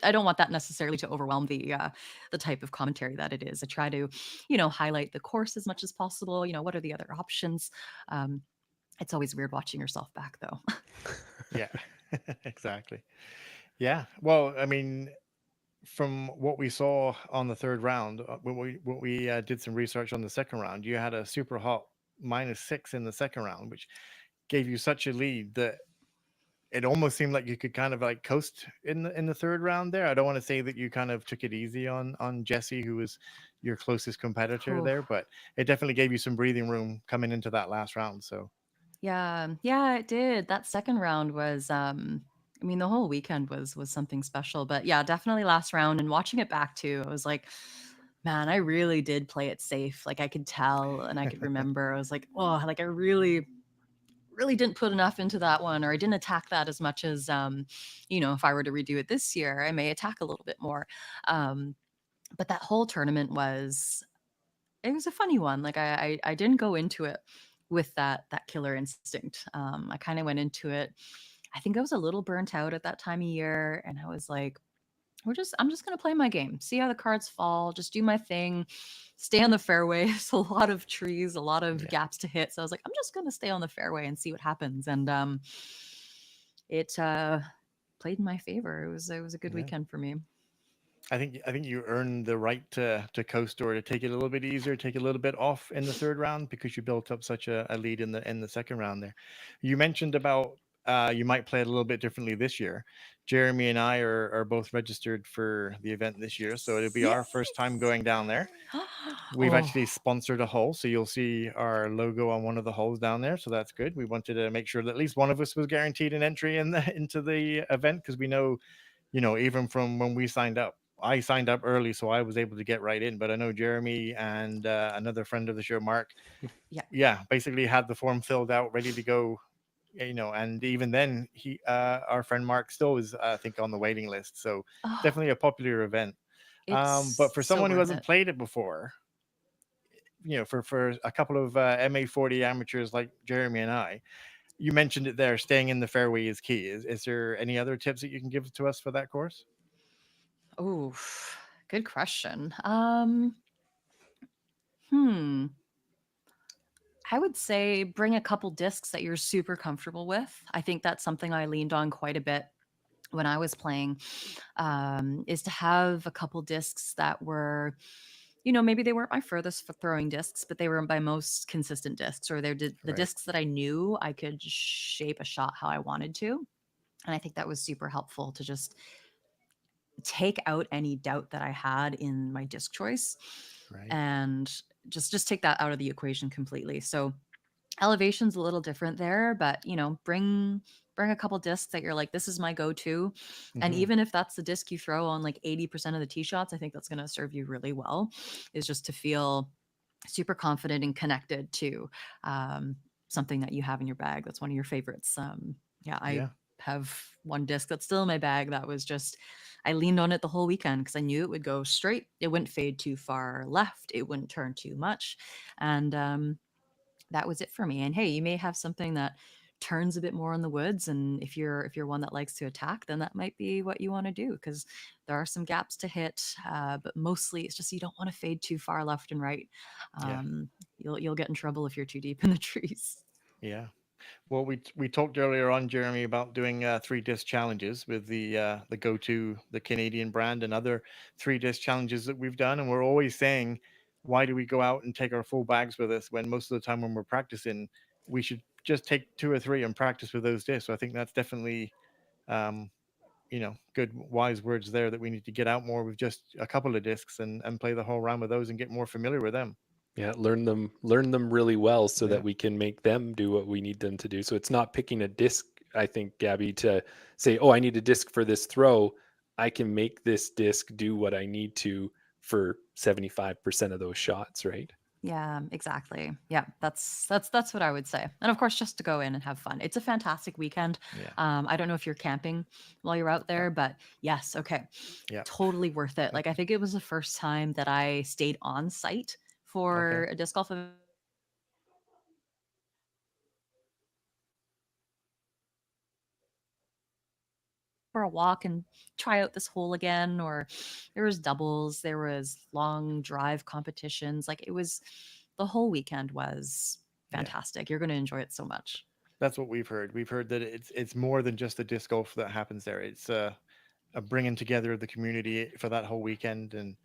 I don't want that necessarily to overwhelm the type of commentary that it is. I try to, highlight the course as much as possible. What are the other options? Um, it's always weird watching yourself back, though. Yeah, exactly. Yeah. Well, I mean, from what we saw on the third round, when we did some research on the second round, you had a super hot -6 in the second round, which gave you such a lead that it almost seemed like you could kind of like coast in the third round there. I don't want to say that you kind of took it easy on Jesse, who was your closest competitor Whew. there, but it definitely gave you some breathing room coming into that last round. So Yeah, yeah, it did. That second round was I mean the whole weekend was something special, but yeah, definitely last round and watching it back too, I was like, man, I really did play it safe. Like I could tell and I could remember. I was like, oh, like I really didn't put enough into that one or I didn't attack that as much as if I were to redo it this year, I may attack a little bit more. Um but that whole tournament was it was a funny one. Like I didn't go into it with that killer instinct. I kind of went into it. I think I was a little burnt out at that time of year, and I was like, I'm just gonna play my game, see how the cards fall, just do my thing, stay on the fairway. There's a lot of trees, a lot of yeah, gaps to hit. So I was like, I'm just gonna stay on the fairway and see what happens. And it played in my favor. It was a good yeah. weekend for me. I think you earned the right to coast or to take it a little bit easier, take a little bit off in the third round because you built up such a lead in the second round there. You mentioned about you might play it a little bit differently this year. Jeremy and I are both registered for the event this year, so it'll be our first time Yes. going down there. We've Oh, actually sponsored a hole, so you'll see our logo on one of the holes down there. So that's good. We wanted to make sure that at least one of us was guaranteed an entry in the into the event because we know, even from when we signed up, I signed up early, so I was able to get right in. But I know Jeremy and another friend of the show, Mark, yeah. yeah, basically had the form filled out, ready to go. And even then, our friend Mark, still is, I think, on the waiting list. So Oh, definitely a popular event. But it's for so someone who worth hasn't it. played it before, for a couple of MA40 amateurs like Jeremy and I, you mentioned it there. Staying in the fairway is key. Is there any other tips that you can give to us for that course? Oh, good question. Hmm. I would say bring a couple discs that you're super comfortable with. I think that's something I leaned on quite a bit when I was playing, is to have a couple discs that were, maybe they weren't my furthest throwing discs, but they were my most consistent discs, or they're the Right. discs that I knew I could shape a shot how I wanted to. And I think that was super helpful to just take out any doubt that I had in my disc choice Right. and just take that out of the equation completely. So elevation's a little different there, but bring a couple discs that you're like, this is my go-to. And Hmm. even if that's the disc you throw on like 80% of the tee shots, I think that's going to serve you really well, is just to feel super confident and connected to um, something that you have in your bag that's one of your favorites. Yeah, I Yeah. have one disc that's still in my bag that was just I leaned on it the whole weekend because I knew it would go straight, it wouldn't fade too far left, it wouldn't turn too much, and that was it for me. And hey, you may have something that turns a bit more in the woods, and if you're one that likes to attack, then that might be what you want to do because there are some gaps to hit, but mostly it's just you don't want to fade too far left and right. Yeah. You'll get in trouble if you're too deep in the trees. Yeah. Well, we talked earlier on, Jeremy, about doing 3 disc challenges with the go to the Canadian brand and other 3 disc challenges that we've done, and we're always saying, why do we go out and take our full bags with us when most of the time when we're practicing, we should just take 2 or 3 and practice with those discs. So I think that's definitely um, good wise words there that we need to get out more with just a couple of discs and play the whole round with those and get more familiar with them. Yeah, learn them really well so that Yeah. we can make them do what we need them to do. So it's not picking a disc, I think, Gabby, to say, "Oh, I need a disc for this throw." I can make this disc do what I need to for 75% of those shots, right? Yeah, exactly. Yeah, that's what I would say. And of course, just to go in and have fun. It's a fantastic weekend. Yeah. I don't know if you're camping while you're out Yeah. there, but yes, okay, Yeah. totally worth it. Like I think it was the first time that I stayed on site Okay. for a disc golf event. For a walk and try out this hole again, or there was doubles, there was long drive competitions. Like it was the whole weekend was Yeah. fantastic. You're going to enjoy it so much. That's what we've heard. We've heard that it's more than just the disc golf that happens there. It's a bringing together of the community for that whole weekend, and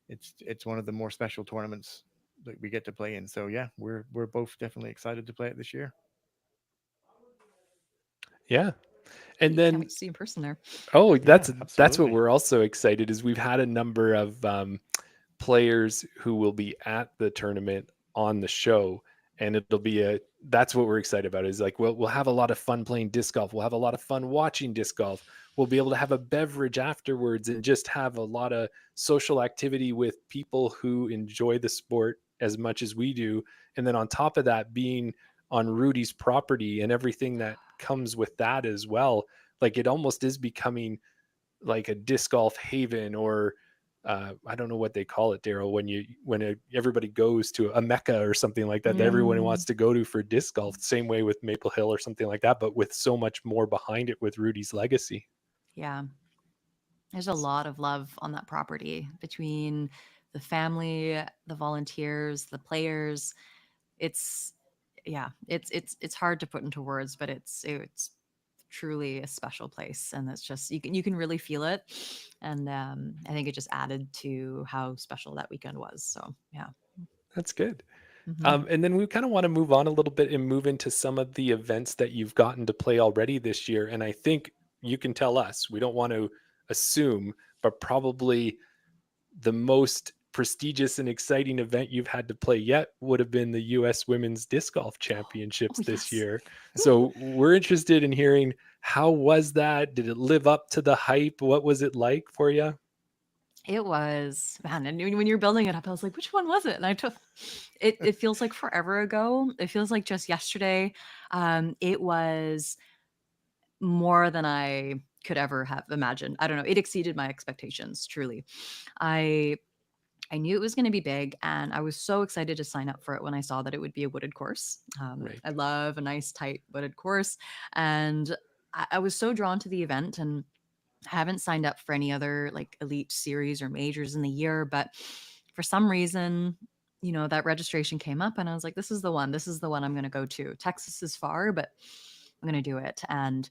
it's one of the more special tournaments that we get to play in. So yeah, we're both definitely excited to play it this year. Yeah. And Can't then wait to see you in person there. oh, Yeah, that's what absolutely. we're also excited is we've had a number of players who will be at the tournament on the show, and it'll be a that's what we're excited about is like we'll have a lot of fun playing disc golf, we'll have a lot of fun watching disc golf, we'll be able to have a beverage afterwards and just have a lot of social activity with people who enjoy the sport as much as we do, and then on top of that being on Rudy's property and everything that comes with that as well, like it almost is becoming like a disc golf haven, or I don't know what they call it, Daryl, when everybody goes to a mecca or something like that, that everyone Mm, wants to go to for disc golf. Same way with Maple Hill or something like that, but with so much more behind it with Rudy's legacy. yeah. There's a lot of love on that property between the family, the volunteers, the players. It's yeah, it's hard to put into words, but it's truly a special place, and it's just you can really feel it, and I think it just added to how special that weekend was. So yeah. That's good. Hmm. And then we kind of want to move on a little bit and move into some of the events that you've gotten to play already this year. And I think you can tell us, we don't want to assume, but probably the most prestigious and exciting event you've had to play yet would have been the US Women's Disc Golf Oh Championships this yes. year. Woo. So we're interested in hearing, how was that? Did it live up to the hype? What was it like for you? It was, man, and when you're building it up, I was like, which one was it? And I took it. It feels like forever ago. It feels like just yesterday. It was more than I could ever have imagined. I don't know. It exceeded my expectations. Truly, I I knew it was going to be big, and I was so excited to sign up for it when I saw that it would be a wooded course. Right. I love a nice, tight wooded course, and I was so drawn to the event. And I haven't signed up for any other like elite series or majors in the year, but for some reason, that registration came up and I was like, this is the one. This is the one I'm going to go to. Texas is far, but I'm going to do it. And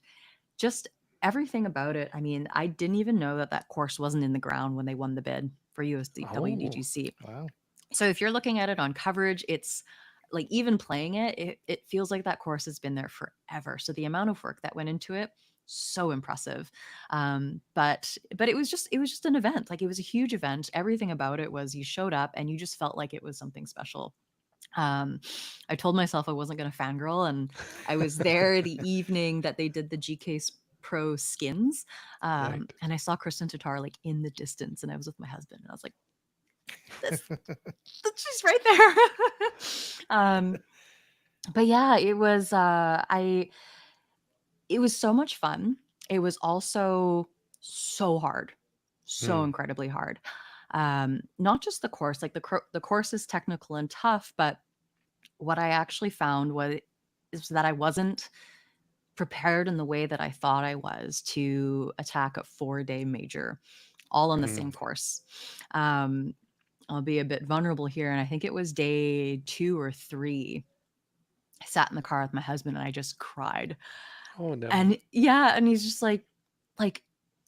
just everything about it. I mean, I didn't even know that that course wasn't in the ground when they won the bid for USD Oh, WDGC. Wow. So if you're looking at it on coverage, it's like even playing it feels like that course has been there forever. So the amount of work that went into it, so impressive. But it was just an event. Like it was a huge event. Everything about it was you showed up and you just felt like it was something special. Um, I told myself I wasn't going to fangirl, and I was there the evening that they did the Pro skins, right. and I saw Kristen Tatar like in the distance, and I was with my husband, and I was like, "This, she's right there." um, but yeah, it was so much fun. It was also so hard, so Hmm. incredibly hard. Not just the course, like the course is technical and tough, but what I actually found was is that I wasn't prepared in the way that I thought I was to attack a 4-day major, all on the Hmm. same course. Um, I'll be a bit vulnerable here, and I think it was day 2 or 3. I sat in the car with my husband and I just cried. Oh no. And yeah, and he's just like,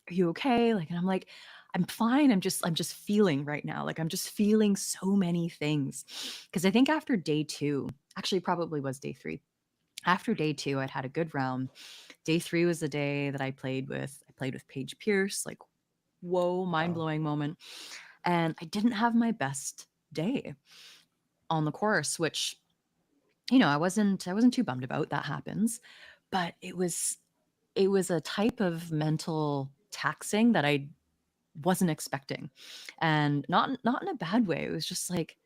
"Are you okay?" Like, and I'm like, "I'm fine. I'm just feeling right now. Like I'm just feeling so many things." Because I think after day 2, actually probably was day 3. After day 2, I'd had a good round. Day 3 was the day that I played with Paige Pierce. Like, whoa, Wow. mind-blowing moment. And I didn't have my best day on the course, which I wasn't too bummed about. That happens. But it was a type of mental taxing that I wasn't expecting. And not in a bad way. It was just like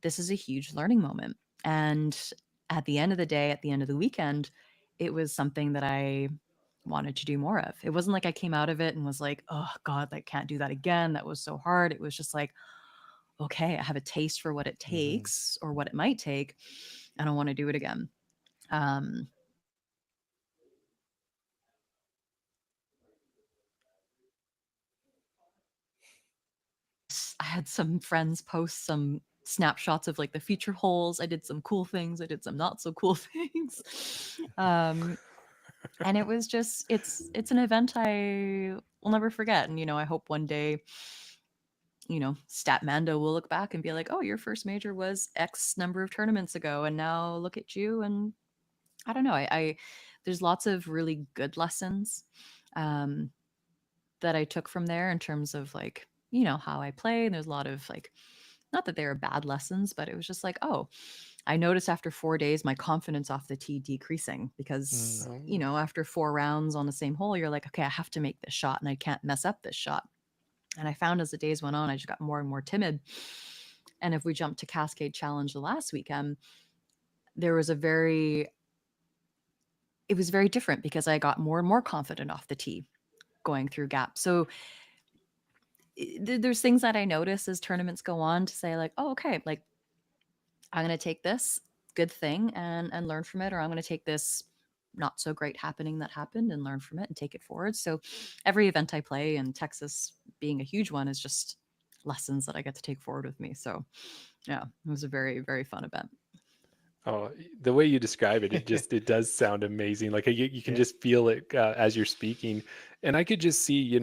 this is a huge learning moment. And at the end of the day, at the end of the weekend, it was something that I wanted to do more of. It wasn't like I came out of it and was like, "Oh god, I can't do that again. That was so hard." It was just like, "Okay, I have a taste for what it Hmm. takes or what it might take, and I want to do it again." Um I had some friends post some snapshots of like the feature holes. I did some cool things. I did some not so cool things. And it was just it's an event I will never forget. And I hope one day Statmando will look back and be like, oh, your first major was X number of tournaments ago. And now look at you. And I don't know. There's lots of really good lessons um, that I took from there in terms of like, how I play. And there's a lot of like, not that they were bad lessons, but it was just like, oh, I noticed after 4 days my confidence off the tee decreasing because, Mm. Oh, after 4 rounds on the same hole, you're like, okay, I have to make this shot and I can't mess up this shot. And I found as the days went on, I just got more and more timid. And if we jump to Cascade Challenge the last weekend, there was it was very different because I got more and more confident off the tee going through gaps. So there's things that I notice as tournaments go on to say like, oh, okay, like I'm going to take this good thing and learn from it, or I'm going to take this not so great happening that happened and learn from it and take it forward. So every event I play, and Texas being a huge one, is just lessons that I get to take forward with me. So yeah, it was a very, very fun event. oh, the way you describe it, it does sound amazing. Like you can Yeah. just feel it as you're speaking, and I could just see,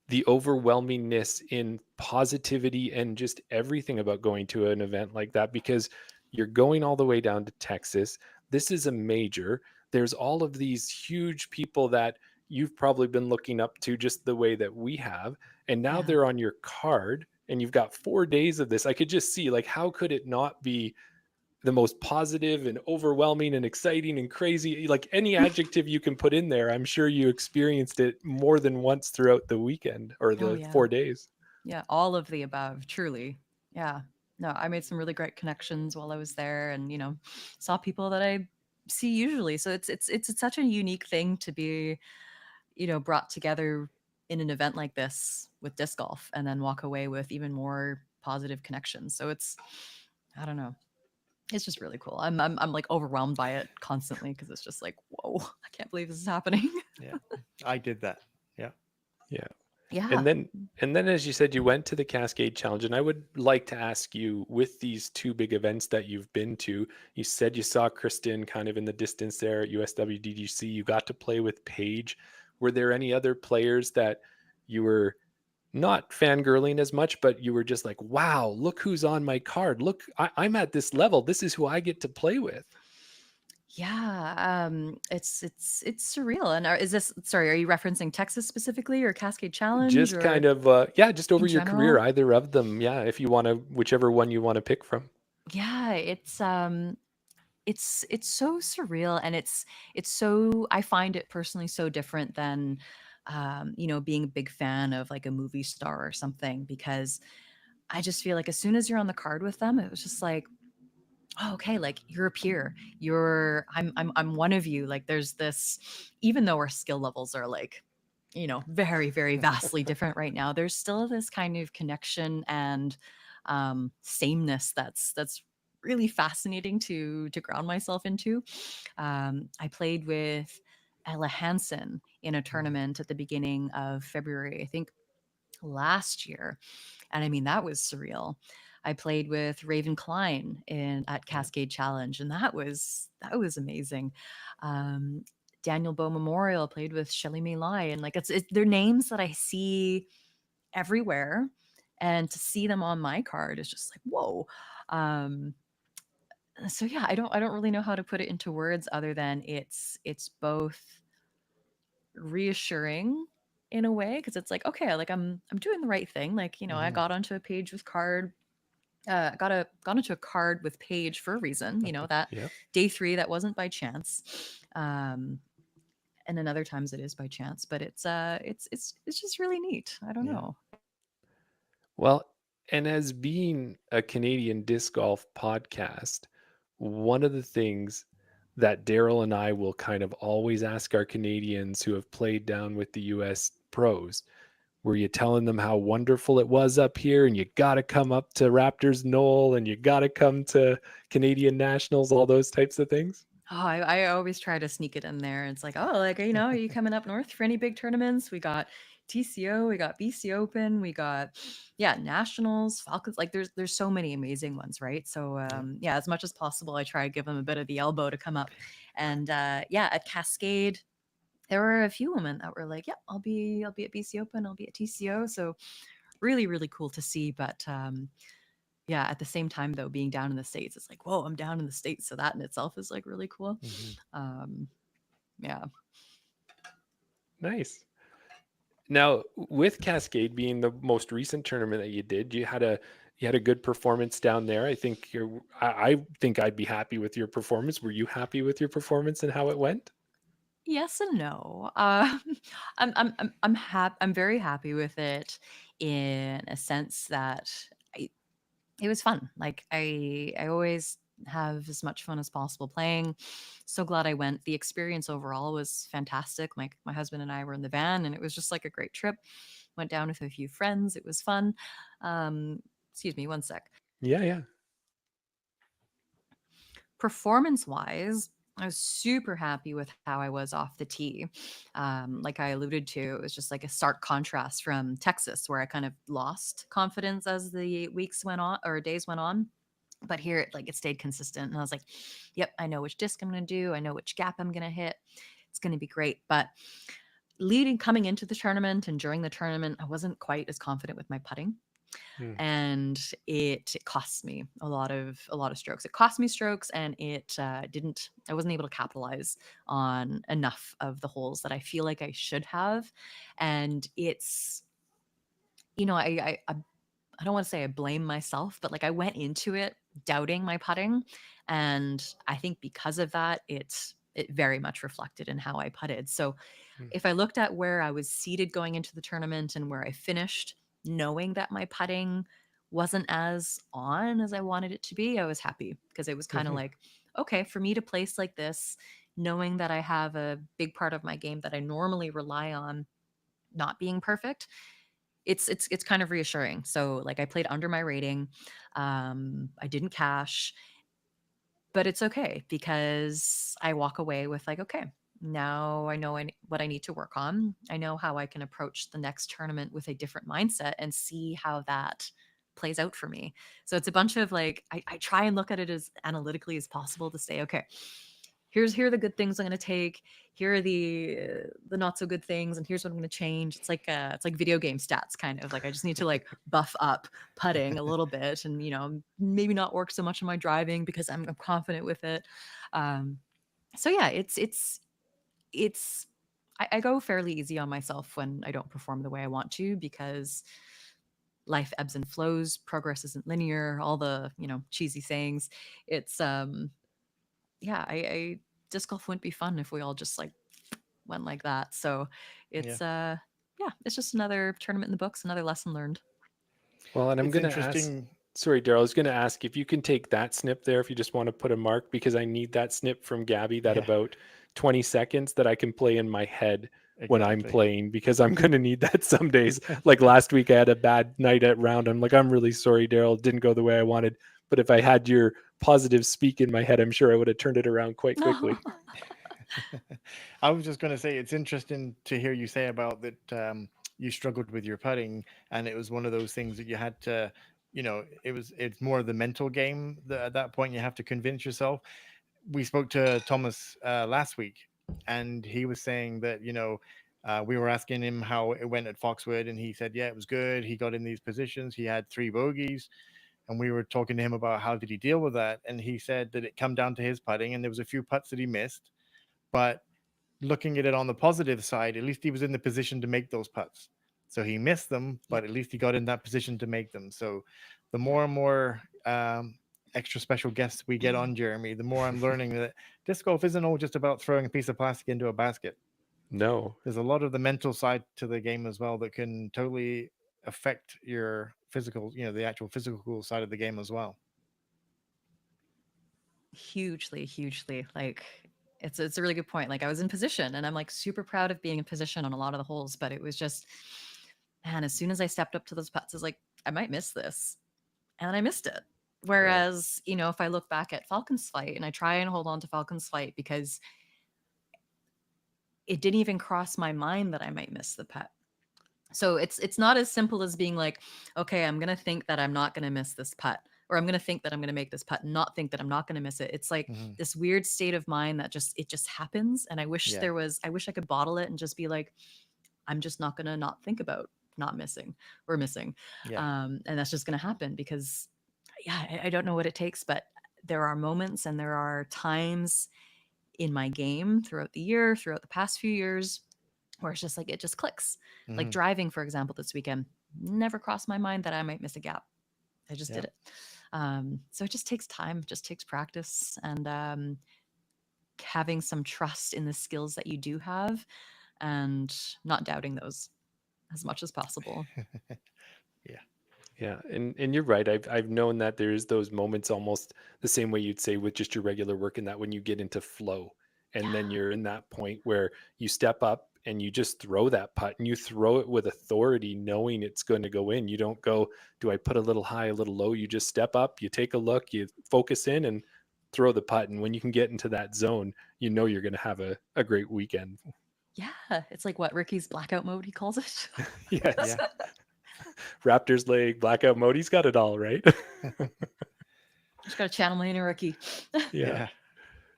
the overwhelmingness in positivity and just everything about going to an event like that, because you're going all the way down to Texas. This is a major. There's all of these huge people that you've probably been looking up to just the way that we have. And now Yeah. they're on your card and you've got 4 days of this. I could just see, like, how could it not be the most positive and overwhelming and exciting and crazy, like any adjective you can put in there. I'm sure you experienced it more than once throughout the weekend or Oh the yeah. 4 days. Yeah. All of the above, truly. Yeah. No, I made some really great connections while I was there and, saw people that I see usually. So it's such a unique thing to be, brought together in an event like this with disc golf and then walk away with even more positive connections. So I don't know. It's just really cool. I'm like overwhelmed by it constantly because it's just like, whoa, I can't believe this is happening. Yeah. I did that. Yeah. Yeah. Yeah. And then as you said, you went to the Cascade Challenge, and I would like to ask you, with these two big events that you've been to, you said you saw Kristen kind of in the distance there at USWDGC. You got to play with Paige. Were there any other players that you were not fangirling as much, but you were just like, wow, look who's on my card. Look, I'm at this level. This is who I get to play with. Yeah, it's surreal. And is this, sorry, are you referencing Texas specifically or Cascade Challenge Just kind or of, yeah, just over in your career, general? either of them. Yeah, if you want to, whichever one you want to pick from. Yeah, it's so surreal, and it's so, I find it personally so different than being a big fan of like a movie star or something, because I just feel like as soon as you're on the card with them, it was just like, oh, okay, like you're a peer. I'm one of you. Like there's this, even though our skill levels are like, very, very vastly different right now, there's still this kind of connection and sameness that's really fascinating to ground myself into. I played with Ella Hansen in a Mm. tournament at the beginning of February, I think last year. And I mean, that was surreal. I played with Raven Klein at Yeah. Cascade Challenge, and that was amazing. Um, Daniel Bow Memorial played with Shelly May Lai, and like they're names that I see everywhere, and to see them on my card is just like whoa. Um, so yeah, I don't really know how to put it into words other than it's both reassuring in a way, because it's like, okay, like I'm doing the right thing, like I Mhm. got onto a page with card, got into a card with Page for a reason, that Yeah. day 3 that wasn't by chance. And then other times it is by chance, but it's just really neat. I don't Yeah. know. Well, and as being a Canadian disc golf podcast, one of the things that Daryl and I will kind of always ask our Canadians who have played down with the US pros, were you telling them how wonderful it was up here and you got to come up to Raptors Knoll and you got to come to Canadian Nationals, all those types of things? Oh, I always try to sneak it in there. It's like, oh, like, are you coming up north for any big tournaments? We got TCO, we got BC Open, we got, yeah, Nationals, Falcons. Like, there's so many amazing ones, right? So, Yeah. yeah, as much as possible, I try to give them a bit of the elbow to come up. And yeah, at Cascade, there were a few women that were like, yeah, I'll be at BC Open, I'll be at TCO. So really, really cool to see. But yeah, at the same time though, being down in the States, it's like, whoa, I'm down in the States. So that in itself is like really cool. Mhm. Um, yeah. Nice. Now, with Cascade being the most recent tournament that you did, you had a good performance down there. I think I think I'd be happy with your performance. Were you happy with your performance and how it went? Yes and no. I'm very happy with it in a sense that I, it was fun. Like I always have as much fun as possible playing. So glad I went. The experience overall was fantastic. My husband and I were in the van, and it was just like a great trip. Went down with a few friends. It was fun. Excuse me, one sec. Yeah, yeah. Performance wise, I was super happy with how I was off the tee. Like I alluded to, it was just like a stark contrast from Texas, where I kind of lost confidence as the weeks went on or days went on. But here, it stayed consistent, and I was like, "Yep, I know which disc I'm going to do. I know which gap I'm going to hit. It's going to be great." But coming into the tournament and during the tournament, I wasn't quite as confident with my putting, Hmm. and it cost me a lot of strokes. It cost me strokes, and it didn't. I wasn't able to capitalize on enough of the holes that I feel like I should have, and it's I don't want to say I blame myself, but like I went into it doubting my putting, and I think because of that, it very much reflected in how I putted. So Hmm. if I looked at where I was seated going into the tournament and where I finished, knowing that my putting wasn't as on as I wanted it to be, I was happy because it was kind of Mhm. like, okay, for me to place like this, knowing that I have a big part of my game that I normally rely on not being perfect, it's kind of reassuring. So like I played under my rating. I didn't cash, but it's okay because I walk away with like, okay, now I know what I need to work on. I know how I can approach the next tournament with a different mindset and see how that plays out for me. So it's a bunch of like, I try and look at it as analytically as possible to say, okay, here are the good things I'm going to take. Here are the not so good things, and here's what I'm going to change. It's like video game stats, kind of like I just need to like buff up putting a little bit, and maybe not work so much on my driving because I'm confident with it. Um, so yeah, it's I go fairly easy on myself when I don't perform the way I want to, because life ebbs and flows, progress isn't linear, all the cheesy sayings. It's yeah, I disc golf wouldn't be fun if we all just like went like that. So Yeah, it's yeah, it's just another tournament in the books, another lesson learned. Well, and I'm it's going to ask, interesting. sorry, Daryl, I was going to ask if you can take that snip there, if you just want to put a mark, because I need that snip from Gabby, that Yeah, about 20 seconds that I can play in my head when I'm exactly. playing, because I'm going to need that some days. Like last week, I had a bad night at round. I'm like, I'm really sorry, Daryl. It didn't go the way I wanted. But if I had your positive speak in my head, I'm sure I would have turned it around quite quickly. I was just going to say it's interesting to hear you say about that you struggled with your putting, and it was one of those things that you had to, it's more of the mental game that at that point you have to convince yourself. We spoke to Thomas last week, and he was saying that we were asking him how it went at Foxwood, and he said, yeah, it was good. He got in these positions. He had 3 bogeys, and we were talking to him about how did he deal with that, and he said that it come down to his putting, and there was a few putts that he missed, but looking at it on the positive side, at least he was in the position to make those putts. So he missed them, Yep. but at least he got in that position to make them. So the more and more extra special guests we get on, Jeremy, the more I'm learning that disc golf isn't all just about throwing a piece of plastic into a basket. No. There's a lot of the mental side to the game as well that can totally affect your physical, the actual physical side of the game as well. Hugely, hugely. Like it's a really good point. Like I was in position, and I'm like super proud of being in position on a lot of the holes, but it was just, man, as soon as I stepped up to those putts, I was like, I might miss this. And I missed it. Right. Whereas, if I look back at Falcon's Flight and I try and hold on to Falcon's Flight because it didn't even cross my mind that I might miss the putt. So it's not as simple as being like, okay, I'm gonna think that I'm not gonna miss this putt, or I'm gonna think that I'm gonna make this putt and not think that I'm not gonna miss it. It's like Mm-hmm. this weird state of mind that just happens. And I wish Yeah. I wish I could bottle it and just be like, I'm just not gonna not think about not missing. We're missing. Yeah. And that's just going to happen because, yeah, I don't know what it takes, but there are moments and there are times in my game throughout the year, throughout the past few years, where it's just like it just clicks. Like Mhm. driving, for example, this weekend, never crossed my mind that I might miss a gap. I just Yeah. did it. So it just takes time, it just takes practice, and having some trust in the skills that you do have, and not doubting those as much as possible. Yeah. Yeah, and you're right. I've known that there's those moments almost the same way you'd say with just your regular work, in that when you get into flow, and then Yeah. you're in that point where you step up and you just throw that putt, and you throw it with authority, knowing it's going to go in. You don't go, do I put a little high, a little low? You just step up, you take a look, you focus in, and throw the putt. And when you can get into that zone, you know you're going to have a great weekend. Yeah, it's like what Ricky's blackout mode, he calls it. Yes. Yeah. Raptors leg, blackout mode. He's got it all, right? Just got to channel my inner Ricky. Yeah. Yeah.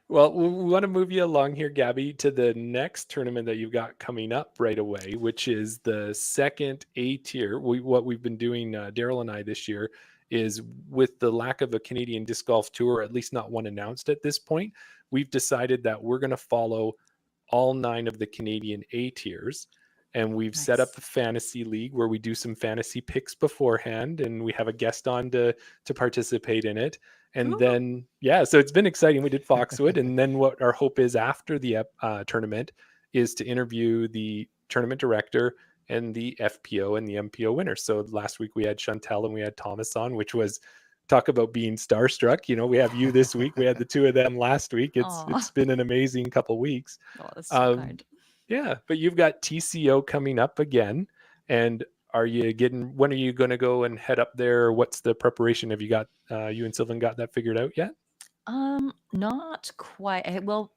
Well, we want to move you along here, Gabby, to the next tournament that you've got coming up right away, which is the second A tier. What we've been doing, Daryl and I, this year, is with the lack of a Canadian disc golf tour, or at least not one announced at this point, we've decided that we're going to follow all 9 of the Canadian A tiers. And we've set up Nice. a fantasy league where we do some fantasy picks beforehand, and we have a guest on to participate in it. And Ooh. then, yeah, so it's been exciting. We did Foxwood. And then what our hope is after the tournament is to interview the tournament director and the FPO and the MPO winner. So last week we had Chantel and we had Thomas on, which was, talk about being starstruck. You know, we have you this week. We had the two of them last week. It's Aw. been an amazing couple weeks. Oh, that's so Um, kind. yeah, but you've got TCO coming up again. And when are you going to go and head up there? What's the preparation? Have you got, you and Sylvan got that figured out yet? Not quite. Well,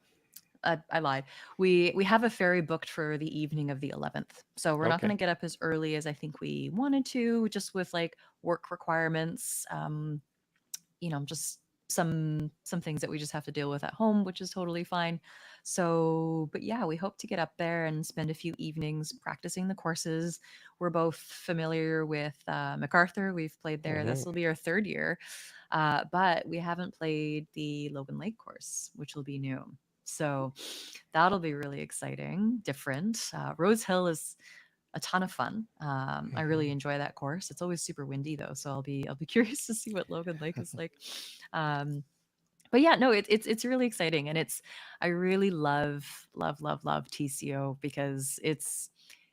I lied. We have a ferry booked for the evening of the 11th. So we're not going Okay. to get up as early as I think we wanted to, just with like work requirements. Just some things that we just have to deal with at home, which is totally fine. So, but yeah, we hope to get up there and spend a few evenings practicing the courses. We're both familiar with MacArthur. We've played there. Hmm. This will be our third year, but we haven't played the Logan Lake course, which will be new. So that'll be really exciting, different. Rose Hill is a ton of fun. I really enjoy that course. It's always super windy though, so I'll be curious to see what Logan Lake is like. Um, but yeah, no, it's really exciting, and I really love TCO because it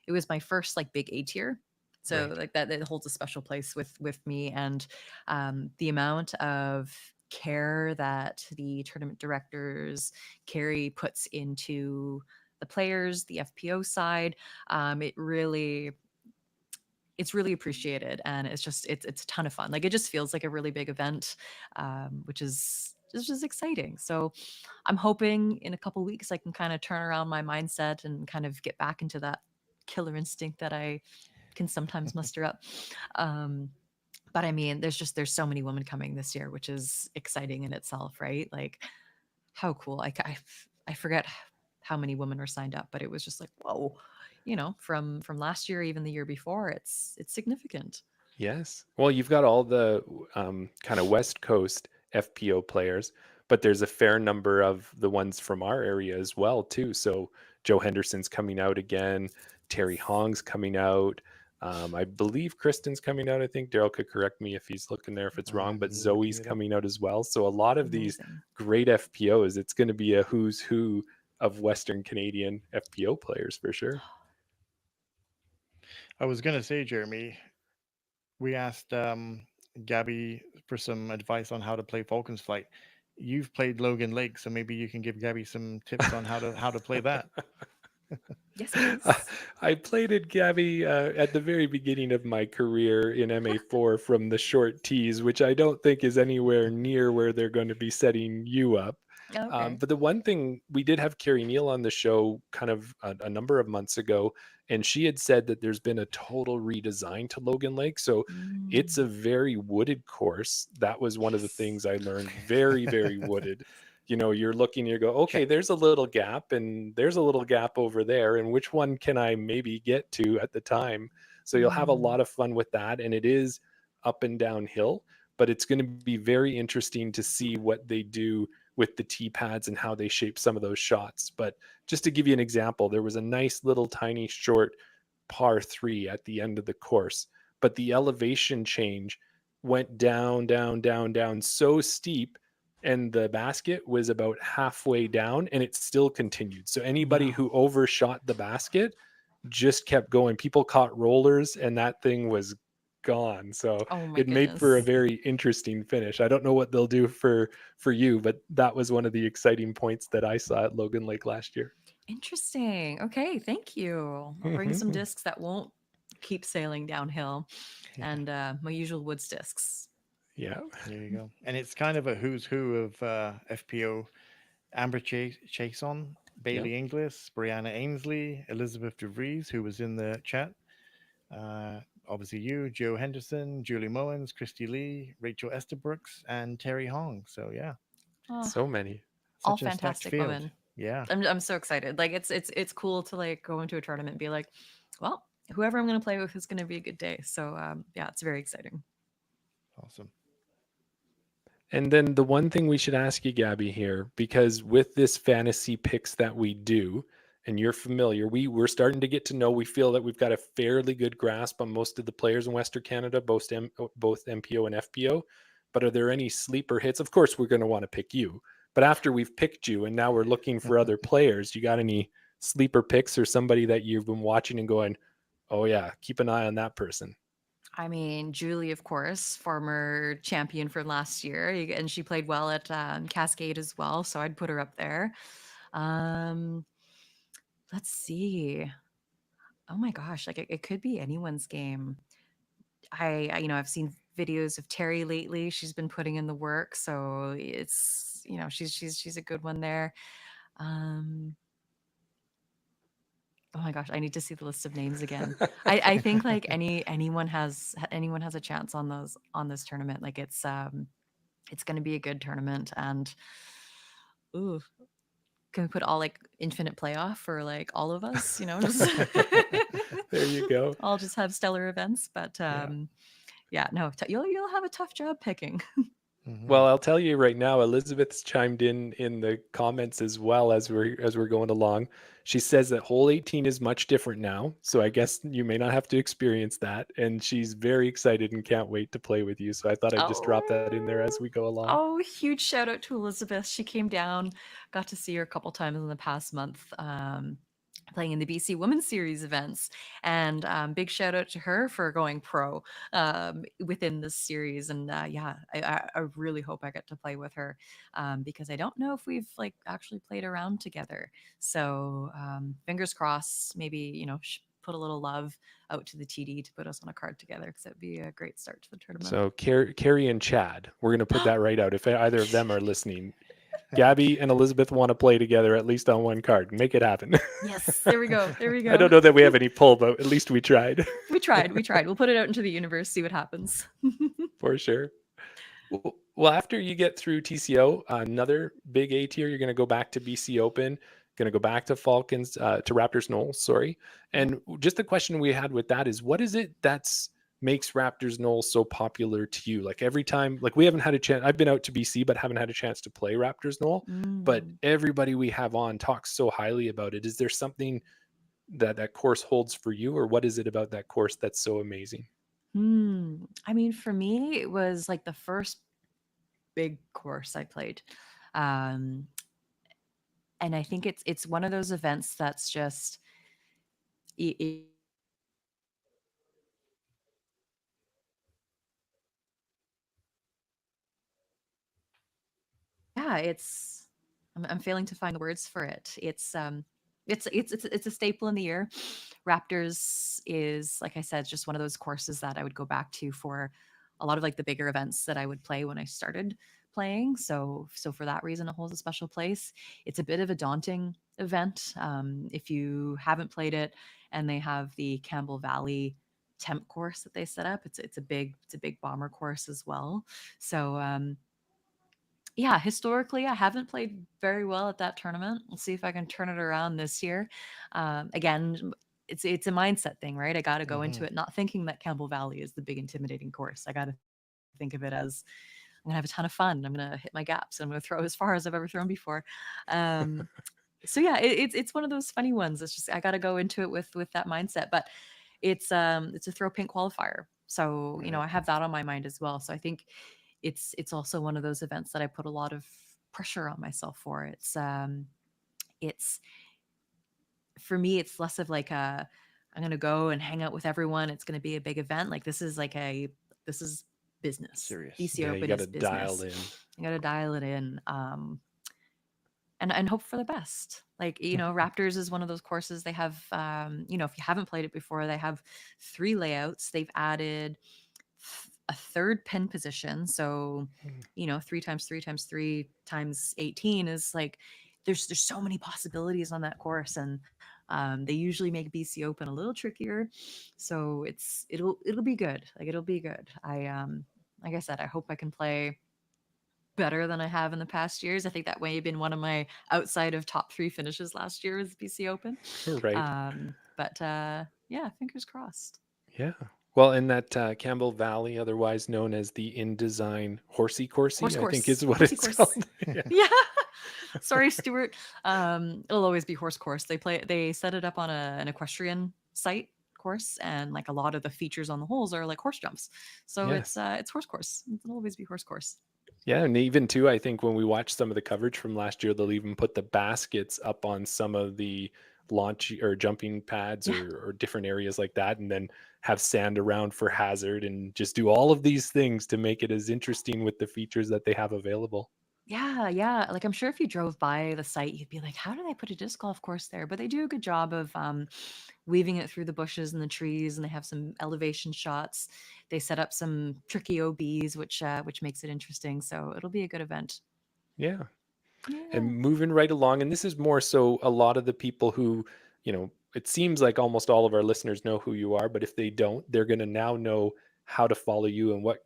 was my first like big A tier. So Right. like that, it holds a special place with me, and the amount of care that the tournament directors Carrie puts into the players, the FPO side, it really it's really appreciated, and it's a ton of fun. Like it just feels like a really big event, which is just exciting. So I'm hoping in a couple weeks I can kind of turn around my mindset and kind of get back into that killer instinct that I can sometimes muster up. Um, but I mean, there's so many women coming this year, which is exciting in itself, right? Like how cool. I forget how many women are signed up, but it was just like, whoa, from last year, even the year before, it's significant. Yes. Well, you've got all the kind of West Coast FPO players, but there's a fair number of the ones from our area as well, too. So Joe Henderson's coming out again. Terry Hong's coming out. I believe Kristen's coming out. I think Daryl could correct me if he's looking there if it's wrong, but I'm looking Zoe's it up. coming out as well. So a lot of these Amazing. great FPOs, it's going to be a who's who of Western Canadian FPO players for sure. I was gonna say, Jeremy, we asked Gabby for some advice on how to play Falcon's Flight. You've played Logan Lake, so maybe you can give Gabby some tips on how to play that. Yes, Uh, please. I played it, Gabby, at the very beginning of my career in MA4 from the short tees, which I don't think is anywhere near where they're going to be setting you up. Okay. But the one thing, we did have Carrie Neal on the show kind of a number of months ago, and she had said that there's been a total redesign to Logan Lake. So it's a Mm, very wooded course. That was one of the yes. things I learned. Very, very wooded. You're looking, you go, okay, Check. there's a little gap and there's a little gap over there. And which one can I maybe get to at the time? So you'll have a Mm. lot of fun with that. And it is up and downhill, but it's going to be very interesting to see what they do with the tee pads and how they shape some of those shots. But just to give you an example, there was a nice little tiny short par 3 at the end of the course, but the elevation change went down, down, down, down so steep, and the basket was about halfway down and it still continued. So anybody No. who overshot the basket just kept going. People caught rollers and that thing was gone. So Oh my it made for a goodness. very interesting finish. I don't know what they'll do for you, but that was one of the exciting points that I saw at Logan Lake last year. Interesting. Okay, thank you. I'll bring some Mhm. discs that won't keep sailing downhill, Yeah, and my usual woods discs. Yeah. there you go. And it's kind of a who's who of FPO. Amber Chason, Yeah. Bailey Inglis, Brianna Ainsley, Elizabeth DeVries, who was in the chat. Obviously, you, Joe Henderson, Julie Mowens, Christy Lee, Rachel Estabrooks, and Terry Hong. So, yeah, Oh, So many. all such a stacked fantastic field. women. Yeah, I'm so excited. Like it's cool to like go into a tournament and be like, well, whoever I'm going to play with is going to be a good day. So yeah, it's very exciting. awesome. And then the one thing we should ask you, Gabby, here, because with this fantasy picks that we do, and you're familiar, we're starting to get to know. We feel that we've got a fairly good grasp on most of the players in Western Canada, both MPO and FPO. But are there any sleeper hits? Of course, we're going to want to pick you. But after we've picked you, and now we're looking for other players, you got any sleeper picks or somebody that you've been watching and going, "Oh yeah, keep an eye on that person." I mean, Julie, of course, former champion from last year, and she played well at Cascade as well. So I'd put her up there. Um, let's see. Oh my gosh, like it could be anyone's game. I've seen videos of Terry lately. She's been putting in the work, so it's she's a good one there. Um, oh my gosh, I need to see the list of names again. I think like anyone has a chance on those on this tournament. Like it's going to be a good tournament, and ooh, can we put all like infinite playoff for like all of us? Just There you go. I'll just have stellar events, but Yeah. yeah, no, you'll have a tough job picking. Hmm. Well, I'll tell you right now, Elizabeth's chimed in the comments as well as we're going along. She says that hole 18 is much different now, so I guess you may not have to experience that. And she's very excited and can't wait to play with you. So I thought I'd just drop that in there as Oh, we go along. oh, huge shout out to Elizabeth. She came down, got to see her a couple times in the past month, playing in the BC Women's Series events. And big shout out to her for going pro within this series. And yeah, I really hope I get to play with her because I don't know if we've like actually played around together. So fingers crossed, maybe, put a little love out to the TD to put us on a card together because that'd be a great start to the tournament. So Carrie and Chad, we're gonna put that right out. If either of them are listening, Gabby and Elizabeth want to play together at least on one card. Make it happen. Yes, there we go. There we I go. don't know that we have any pull, but at least we tried. We tried. We tried. We'll put it out into the universe, see what happens. For sure. Well, after you get through TCO, another big A tier, you're going to go back to BC Open, going to go back to Falcons, to Raptors Knowles, sorry. Yep. And just the question we had with that is, what is it that's makes Raptors Knowles so popular to you? Like every time, like we haven't had a chance, I've been out to BC, but haven't had a chance to play Raptors Knoll. But Mm. everybody we have on talks so highly about it. Is there something that course holds for you, or what is it about that course that's so amazing? I mean, for me, it was like the first big course I played. Um, and I think it's one of those events that's just it, yeah, I'm failing to find the words for it. It's a staple in the year. Raptors is, like I said, just one of those courses that I would go back to for a lot of like the bigger events that I would play when I started playing. So for that reason, it holds a special place. It's a bit of a daunting event if you haven't played it, and they have the Campbell Valley temp course that they set up. It's a big bomber course as well. So yeah, historically, I haven't played very well at that tournament. We'll see if I can turn it around this year. Again, it's a mindset thing, right? I got to go into Hmm. it not thinking that Campbell Valley is the big intimidating course. I got to think of it as I'm gonna have a ton of fun. I'm gonna hit my gaps. I'm gonna throw as far as I've ever thrown before. Um, so yeah, it's one of those funny ones. It's just I got to go into it with that mindset. But it's a throw pink qualifier, so Right. I have that on my mind as well. So I think it's also one of those events that I put a lot of pressure on myself for. It's for me, it's less of like a I'm gonna go and hang out with everyone. It's gonna be a big event. Like this is business. Serious. BC Yeah, you Open got is to dial business. in. I gotta dial it in. And hope for the best. Like, Raptors is one of those courses they have, if you haven't played it before, they have 3 layouts. They've added a third pin position. So, 3 times 3 times 3 times 18 is like there's so many possibilities on that course, and they usually make BC Open a little trickier. So it'll be good. Like it'll be good. Like I said, I hope I can play better than I have in the past years. I think that may have been one of my outside of top 3 finishes last year was BC Open. Right. But yeah, fingers crossed. Yeah. Well, in that Campbell Valley, otherwise known as the InDesign Horsey Horse Coursey, I think course, is what horsey it's course. called. Yeah. Yeah. Sorry, Stuart. It'll always be horse course. They set it up on an equestrian site course, and like a lot of the features on the holes are like horse jumps. So Yes. it's horse course. It'll always be horse course. Yeah, and even too, I think when we watch some of the coverage from last year, they'll even put the baskets up on some of the launch or jumping pads Yeah. or different areas like that, and then have sand around for hazard and just do all of these things to make it as interesting with the features that they have available. Yeah, yeah. Like I'm sure if you drove by the site, you'd be like, "How do they put a disc golf course there?" But they do a good job of weaving it through the bushes and the trees, and they have some elevation shots. They set up some tricky OBs, which makes it interesting. So it'll be a good event. Yeah. Yeah. And moving right along, and this is more so a lot of the people who, it seems like almost all of our listeners know who you are, but if they don't, they're going to now know how to follow you and what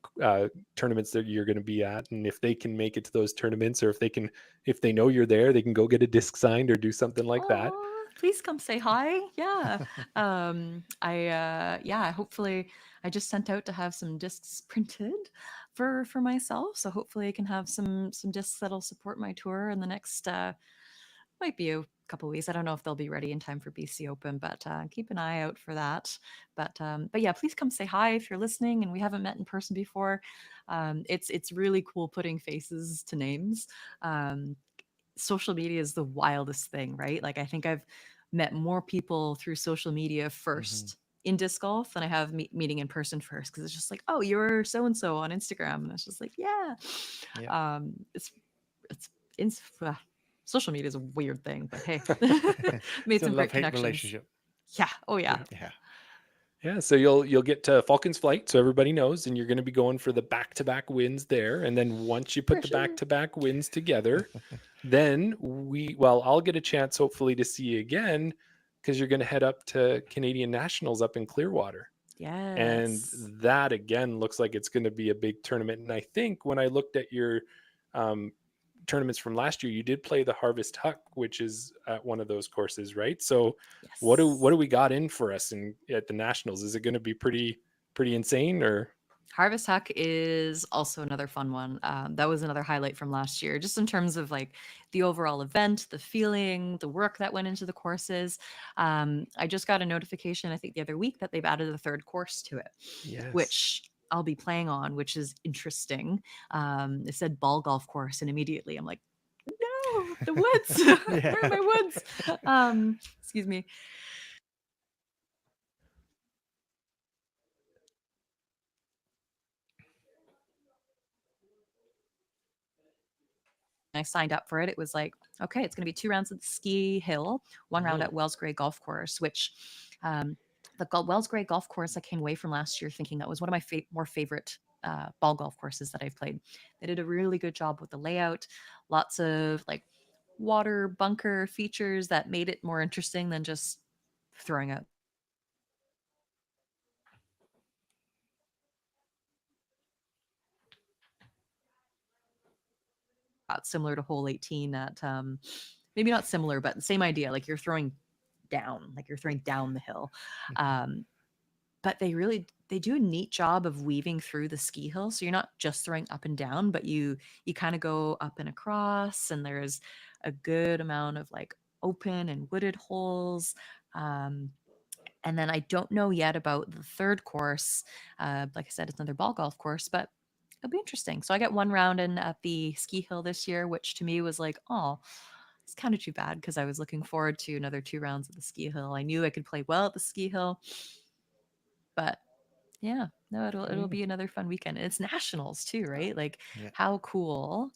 tournaments that you're going to be at, and if they can make it to those tournaments, or if they know you're there, they can go get a disc signed or do something like that. Oh, please come say hi. Yeah. Yeah, hopefully I just sent out to have some discs printed for myself. So hopefully I can have some discs that'll support my tour in the next might be a couple weeks. I don't know if they'll be ready in time for BC Open, but keep an eye out for that. But yeah, please come say hi if you're listening and we haven't met in person before. It's really cool putting faces to names. Um, Social media is the wildest thing, right? Like I think I've met more people through social media Hmm. first in disc golf than I have meeting in person first, because it's just like, oh, you're so and so on Instagram, and it's just like, yeah. Yeah. It's social media is a weird thing, but hey, It's made a some great love-hate connections. relationship. Yeah. Oh yeah. Yeah. Yeah, so you'll get to Falcons Flight, so everybody knows, and you're going to be going for the back-to-back wins there. And then once you put For the sure. back-to-back wins together, then I'll get a chance hopefully to see you again, because you're going to head up to Canadian Nationals up in Clearwater. And Yes. that again looks like it's going to be a big tournament. And I think when I looked at your um, tournaments from last year, you did play the Harvest Huck, which is at one of those courses, right? So what do Yes. we got in for us in at the Nationals? Is it going to be pretty insane or? Harvest Huck is also another fun one. That was another highlight from last year, just in terms of like the overall event, the feeling, the work that went into the courses. I just got a notification, I think the other week, that they've added a third course to it, Yes. which I'll be playing on, which is interesting. It said ball golf course, and immediately I'm like, no, the woods. Yeah. Where are my woods? Excuse me. I signed up for it, it was like, okay, it's going to be 2 rounds at the ski hill, 1 round Oh. at Wells Gray Golf Course, which um, the Wells Gray Golf Course I came away from last year thinking that was one of my more favorite ball golf courses that I've played. They did a really good job with the layout, lots of like water bunker features that made it more interesting than just throwing out similar to hole 18 at maybe not similar, but the same idea. Like you're throwing down, like you're throwing down the hill. Mhm. Um, but they do a neat job of weaving through the ski hill, so you're not just throwing up and down, but you kind of go up and across, and there's a good amount of like open and wooded holes. um, and then I don't know yet about the third course. Like I said, it's another ball golf course, but it'll be interesting. So I got one round in at the ski hill this year, which to me was like, oh, it's kind of too bad because I was looking forward to another 2 rounds at the ski hill. I knew I could play well at the ski hill, but yeah, no, it'll Mm, be another fun weekend. It's nationals too, right? Like yeah. how cool.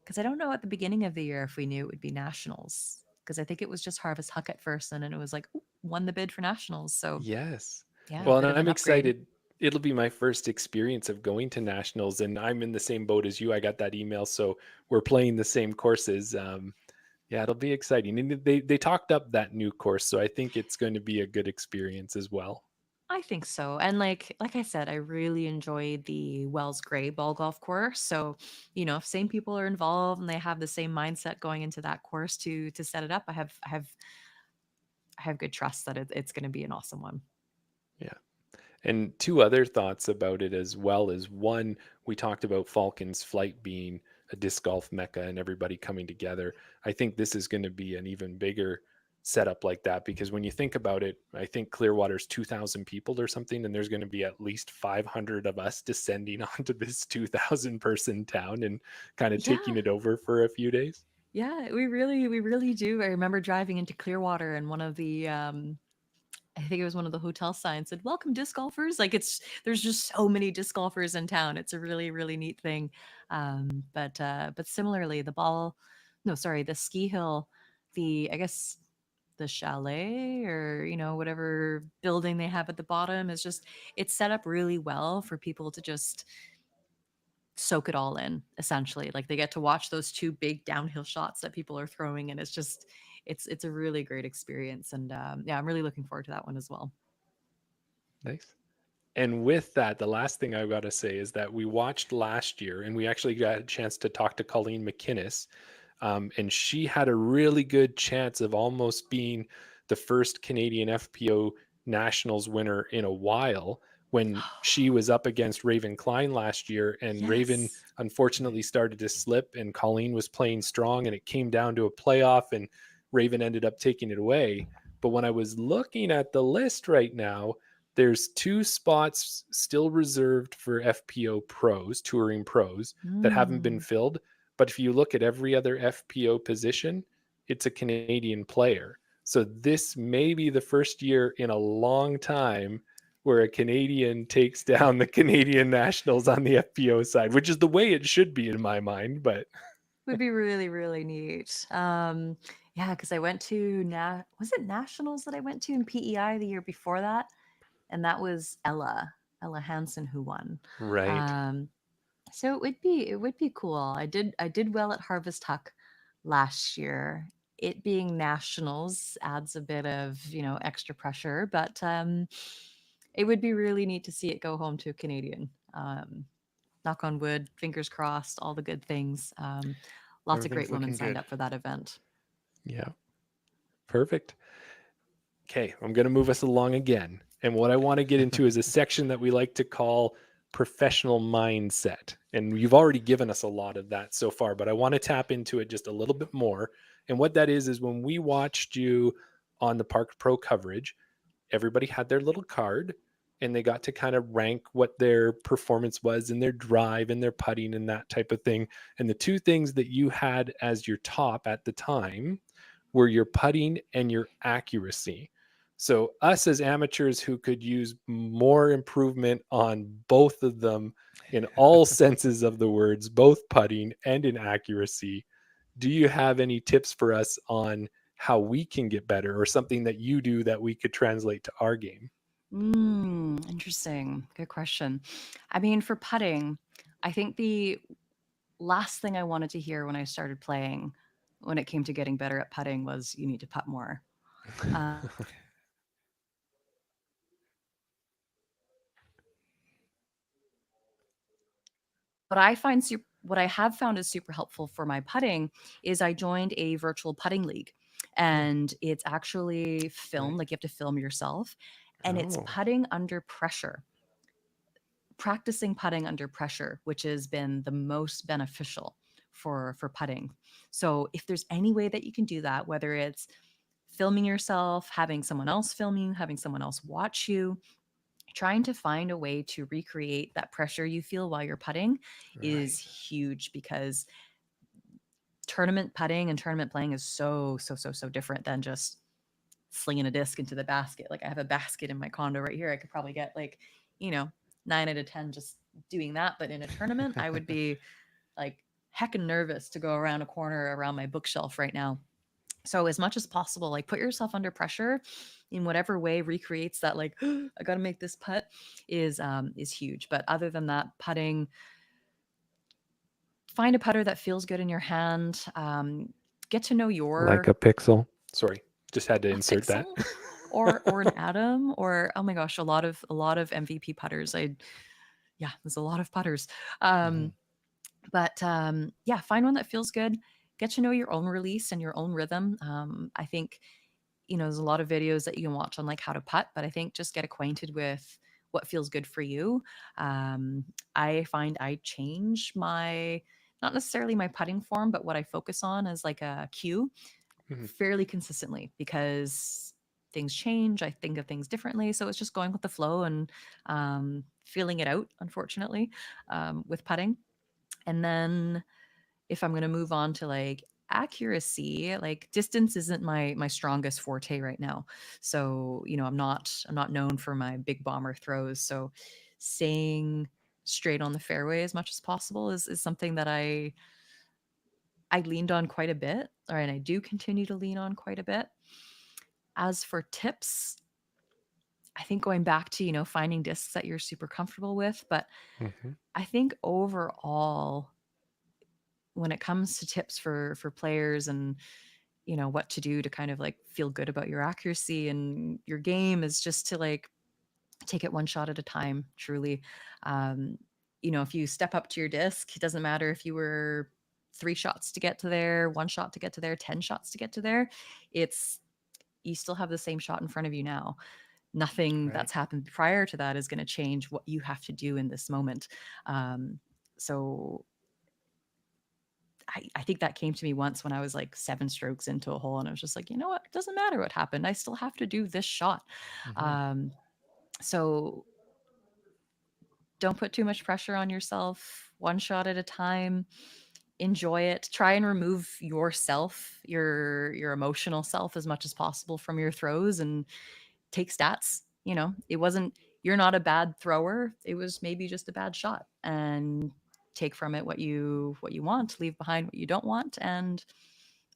Because I don't know at the beginning of the year if we knew it would be nationals. Because I think it was just Harvest Huck at first, and then it was like, "Ooh, won the bid for nationals." So Yes. yeah, a Well, bit and of I'm an upgrade. excited. It'll be my first experience of going to nationals, and I'm in the same boat as you. I got that email, so we're playing the same courses. Yeah, it'll be exciting. And they talked up that new course, so I think it's going to be a good experience as well. I think so. And like I said, I really enjoyed the Wells Gray ball golf course. So, if same people are involved and they have the same mindset going into that course to set it up, I have good trust that it's going to be an awesome one. Yeah. And two other thoughts about it as well is one, we talked about Falcon's Flight being a disc golf mecca and everybody coming together. I think this is going to be an even bigger setup like that because when you think about it, I think Clearwater's 2,000 people or something, and there's going to be at least 500 of us descending onto this 2,000 person town and kind of Yeah. taking it over for a few days. Yeah, we really do. I remember driving into Clearwater and one of the I think it was one of the hotel signs said, "Welcome disc golfers." Like there's just so many disc golfers in town. It's a really, really neat thing. But similarly, no, sorry, the ski hill, I guess the chalet or whatever building they have at the bottom is just it's set up really well for people to just soak it all in, essentially. Like they get to watch those two big downhill shots that people are throwing, and it's a really great experience. And yeah, I'm really looking forward to that one as well. Nice. And with that, the last thing I've got to say is that we watched last year and we actually got a chance to talk to Colleen McInnes. And she had a really good chance of almost being the first Canadian FPO Nationals winner in a while when she was up against Raven Klein last year. And Raven Yes. unfortunately started to slip, and Colleen was playing strong, and it came down to a playoff, and Raven ended up taking it away. But when I was looking at the list right now, there's two spots still reserved for FPO pros, touring pros, that haven't been Mm. filled. But if you look at every other FPO position, it's a Canadian player. So this may be the first year in a long time where a Canadian takes down the Canadian nationals on the FPO side, which is the way it should be in my mind. But Would be really, really neat. Yeah, because I went to was it nationals that I went to in PEI the year before that? And that was Ella Hansen who won. right. Um, so it would be cool. I did well at Harvest Huck last year. It being nationals adds a bit of extra pressure, but it would be really neat to see it go home to a Canadian. Knock on wood, fingers crossed, all the good things. Lots of great Everything's women looking signed good. up for that event. Yeah. Perfect. Okay, I'm going to move us along again. And what I want to get into is a section that we like to call professional mindset. And you've already given us a lot of that so far, but I want to tap into it just a little bit more. And what that is when we watched you on the Park Pro coverage, everybody had their little card and they got to kind of rank what their performance was in their drive and their putting and that type of thing. And the two things that you had as your top at the time were your putting and your accuracy. So, us as amateurs who could use more improvement on both of them in all senses of the words, both putting and in accuracy, do you have any tips for us on how we can get better or something that you do that we could translate to our game? Interesting. Good question. I mean, for putting, I think the last thing I wanted to hear when I started playing, when it came to getting better at putting, was you need to putt more. What I have found is super helpful for my putting is I joined a virtual putting league. and it's actually filmed, Right. like you have to film yourself, and it's Oh, putting under pressure, practicing putting under pressure, which has been the most beneficial for putting. So if there's any way that you can do that, whether it's filming yourself, having someone else film you, having someone else watch you, trying to find a way to recreate that pressure you feel while you're putting is right. huge, because tournament putting and tournament playing is so different than just slinging a disc into the basket. Like I have a basket in my condo right here. I could probably get like, you know, 9 out of 10 just doing that. But in a tournament, I would be like heckin' nervous to go around a corner around my bookshelf right now. So as much as possible, like put yourself under pressure in whatever way recreates that, like, I gotta make this putt is huge. But other than that, putting, find a putter that feels good in your hand. Get to know Like your a pixel. Sorry, just had to a insert that. pixel or an atom, or oh my gosh, a lot of MVP putters. Yeah, there's a lot of putters. Hmm. But yeah, find one that feels good. Get to know your own release and your own rhythm. I think, there's a lot of videos that you can watch on like how to putt, but I think just get acquainted with what feels good for you. Um, I find I change my, not necessarily my putting form, but what I focus on as like a cue Mhm. fairly consistently, because things change. I think of things differently. So it's just going with the flow and feeling it out, unfortunately, with putting. And then if I'm going to move on to like accuracy, like distance isn't my strongest forte right now. So, I'm not known for my big bomber throws. So staying straight on the fairway as much as possible is something that I leaned on quite a bit, or and I do continue to lean on quite a bit. As for tips, I think going back to, finding discs that you're super comfortable with, but Mhm. I think overall, when it comes to tips for players and what to do to kind of like feel good about your accuracy and your game, is just to like take it one shot at a time, truly. um if you step up to your disc, it doesn't matter if you were 3 shots to get to there, 1 shot to get to there, 10 shots to get to there. It's You still have the same shot in front of you now. Nothing Right. that's happened prior to that is going to change what you have to do in this moment. So I think that came to me once when I was like 7 strokes into a hole, and I was just like, you know what? It doesn't matter what happened. I still have to do this shot. Hmm. Um, so don't put too much pressure on yourself. 1 shot at a time. Enjoy it. Try and remove yourself, your emotional self, as much as possible from your throws, and take stats. It wasn't, you're not a bad thrower. It was maybe just a bad shot, and take from it what you want, leave behind what you don't want, and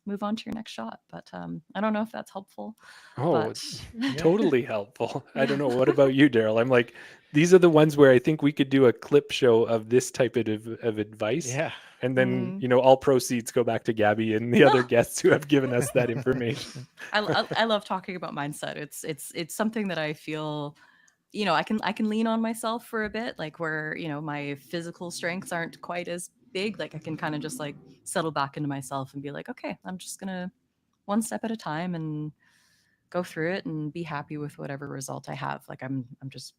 move on to your next shot. But I don't know if that's helpful, Oh, but Yeah. totally helpful. I yeah. don't know. What about you, Daryl? I'm like, these are the ones where I think we could do a clip show of this type of advice. Yeah. And then, Mm. all proceeds go back to Gabby and the other guests who have given us that information. I love talking about mindset. It's something that I feel, I can lean on myself for a bit, like where, my physical strengths aren't quite as big. Like I can kind of just like settle back into myself and be like, okay, I'm just gonna one step at a time and go through it and be happy with whatever result I have. Like I'm just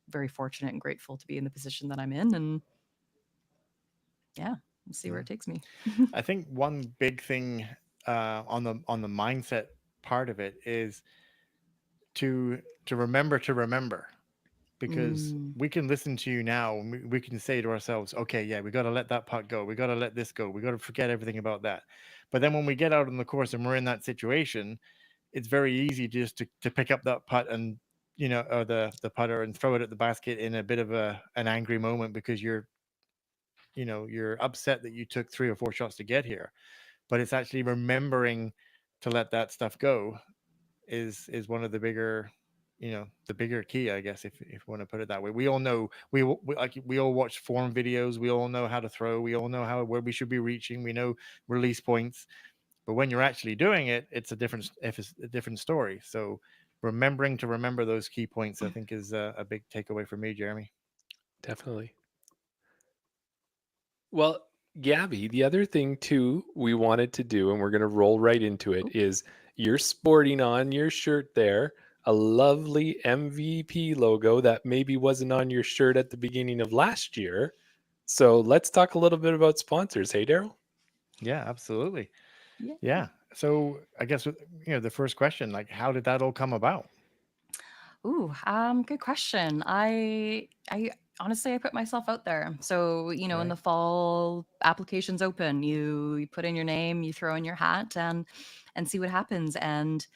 very fortunate and grateful to be in the position that I'm in, and yeah, we'll see where Yeah. it takes me. I think one big thing on the mindset part of it is to remember, because Mm. we can listen to you now and we can say to ourselves, okay, yeah, we got to let that putt go, we got to let this go, we got to forget everything about that. But then when we get out on the course and we're in that situation, it's very easy just to pick up that putt and or the putter and throw it at the basket in a bit of an angry moment, because you're upset that you took 3 or 4 shots to get here. But it's actually remembering to let that stuff go is one of the bigger key, I guess, if you want to put it that way. We all know, we all watch form videos, we all know how to throw, we all know where we should be reaching, we know release points. But when you're actually doing it, it's a different story. So remembering to remember those key points, I think, is a big takeaway for me, Jeremy. Definitely. Well, Gabby, the other thing too we wanted to do, and we're going to roll right into it, Oh, is You're sporting on your shirt there a lovely MVP logo that maybe wasn't on your shirt at the beginning of last year. So let's talk a little bit about sponsors. Hey, Daryl? Yeah, absolutely. Yeah. Yeah. So I guess the first question, like, how did that all come about? Ooh, good question. I honestly I put myself out there. So, in Right. the fall, applications open. You put in your name, you throw in your hat and see what happens. And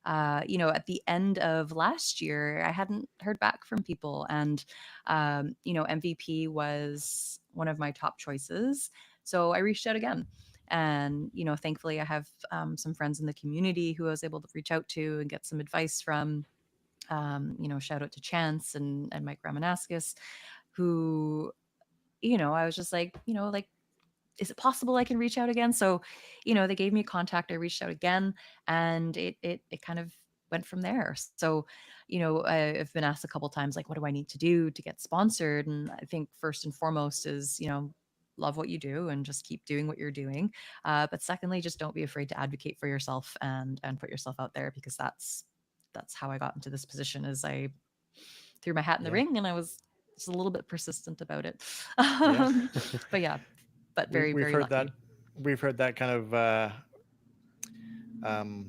at the end of last year, I hadn't heard back from people. And MVP was one of my top choices. So I reached out again. And, thankfully I have some friends in the community who I was able to reach out to and get some advice from. Shout out to Chance and Mike Ramanaskis, who, I was just like, is it possible I can reach out again? So, they gave me a contact. I reached out again, and it kind of went from there. So, I've been asked a couple times, like, what do I need to do to get sponsored? And I think first and foremost is, love what you do and just keep doing what you're doing. But secondly, just don't be afraid to advocate for yourself and put yourself out there, because that's how I got into this position. Is I threw my hat in the Yeah. ring and I was just a little bit persistent about it. Yeah. But yeah, but we very, we've very heard that lucky. we've heard that kind of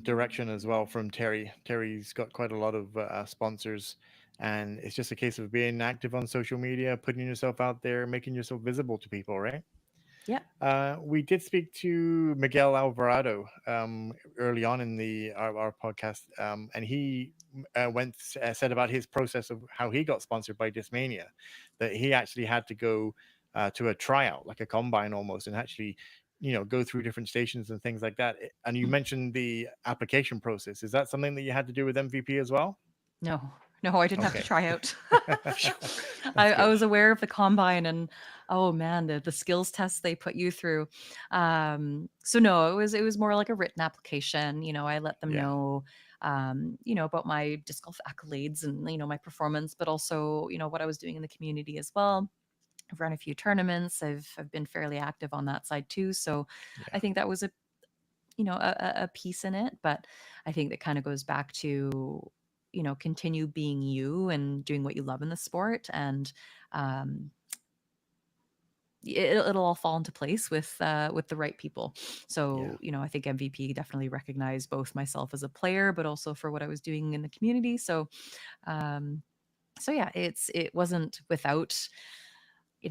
direction as well from Terry. Terry's got quite a lot of sponsors, and it's just a case of being active on social media, putting yourself out there, making yourself visible to people, right? Yeah. We did speak to Miguel Alvarado early on in our podcast, and he said about his process of how he got sponsored by Discmania, that he actually had to go to a tryout, like a combine almost, and actually, go through different stations and things like that. And you mentioned the application process. Is that something that you had to do with MVP as well? No, no, I didn't have to Okay, try out. Phew. that's I good. was aware of the combine and oh man, the skills tests they put you through. So no, it was more like a written application. I let them Yeah, know, about my disc golf accolades and my performance, but also what I was doing in the community as well. I've run a few tournaments. I've been fairly active on that side too. So I yeah, think that was a piece in it. But I think that kind of goes back to continue being you and doing what you love in the sport, and um, it'll all fall into place with the right people. yeah, So I think MVP definitely recognized both myself as a player, but also for what I was doing in the community. Um, so yeah, it wasn't without.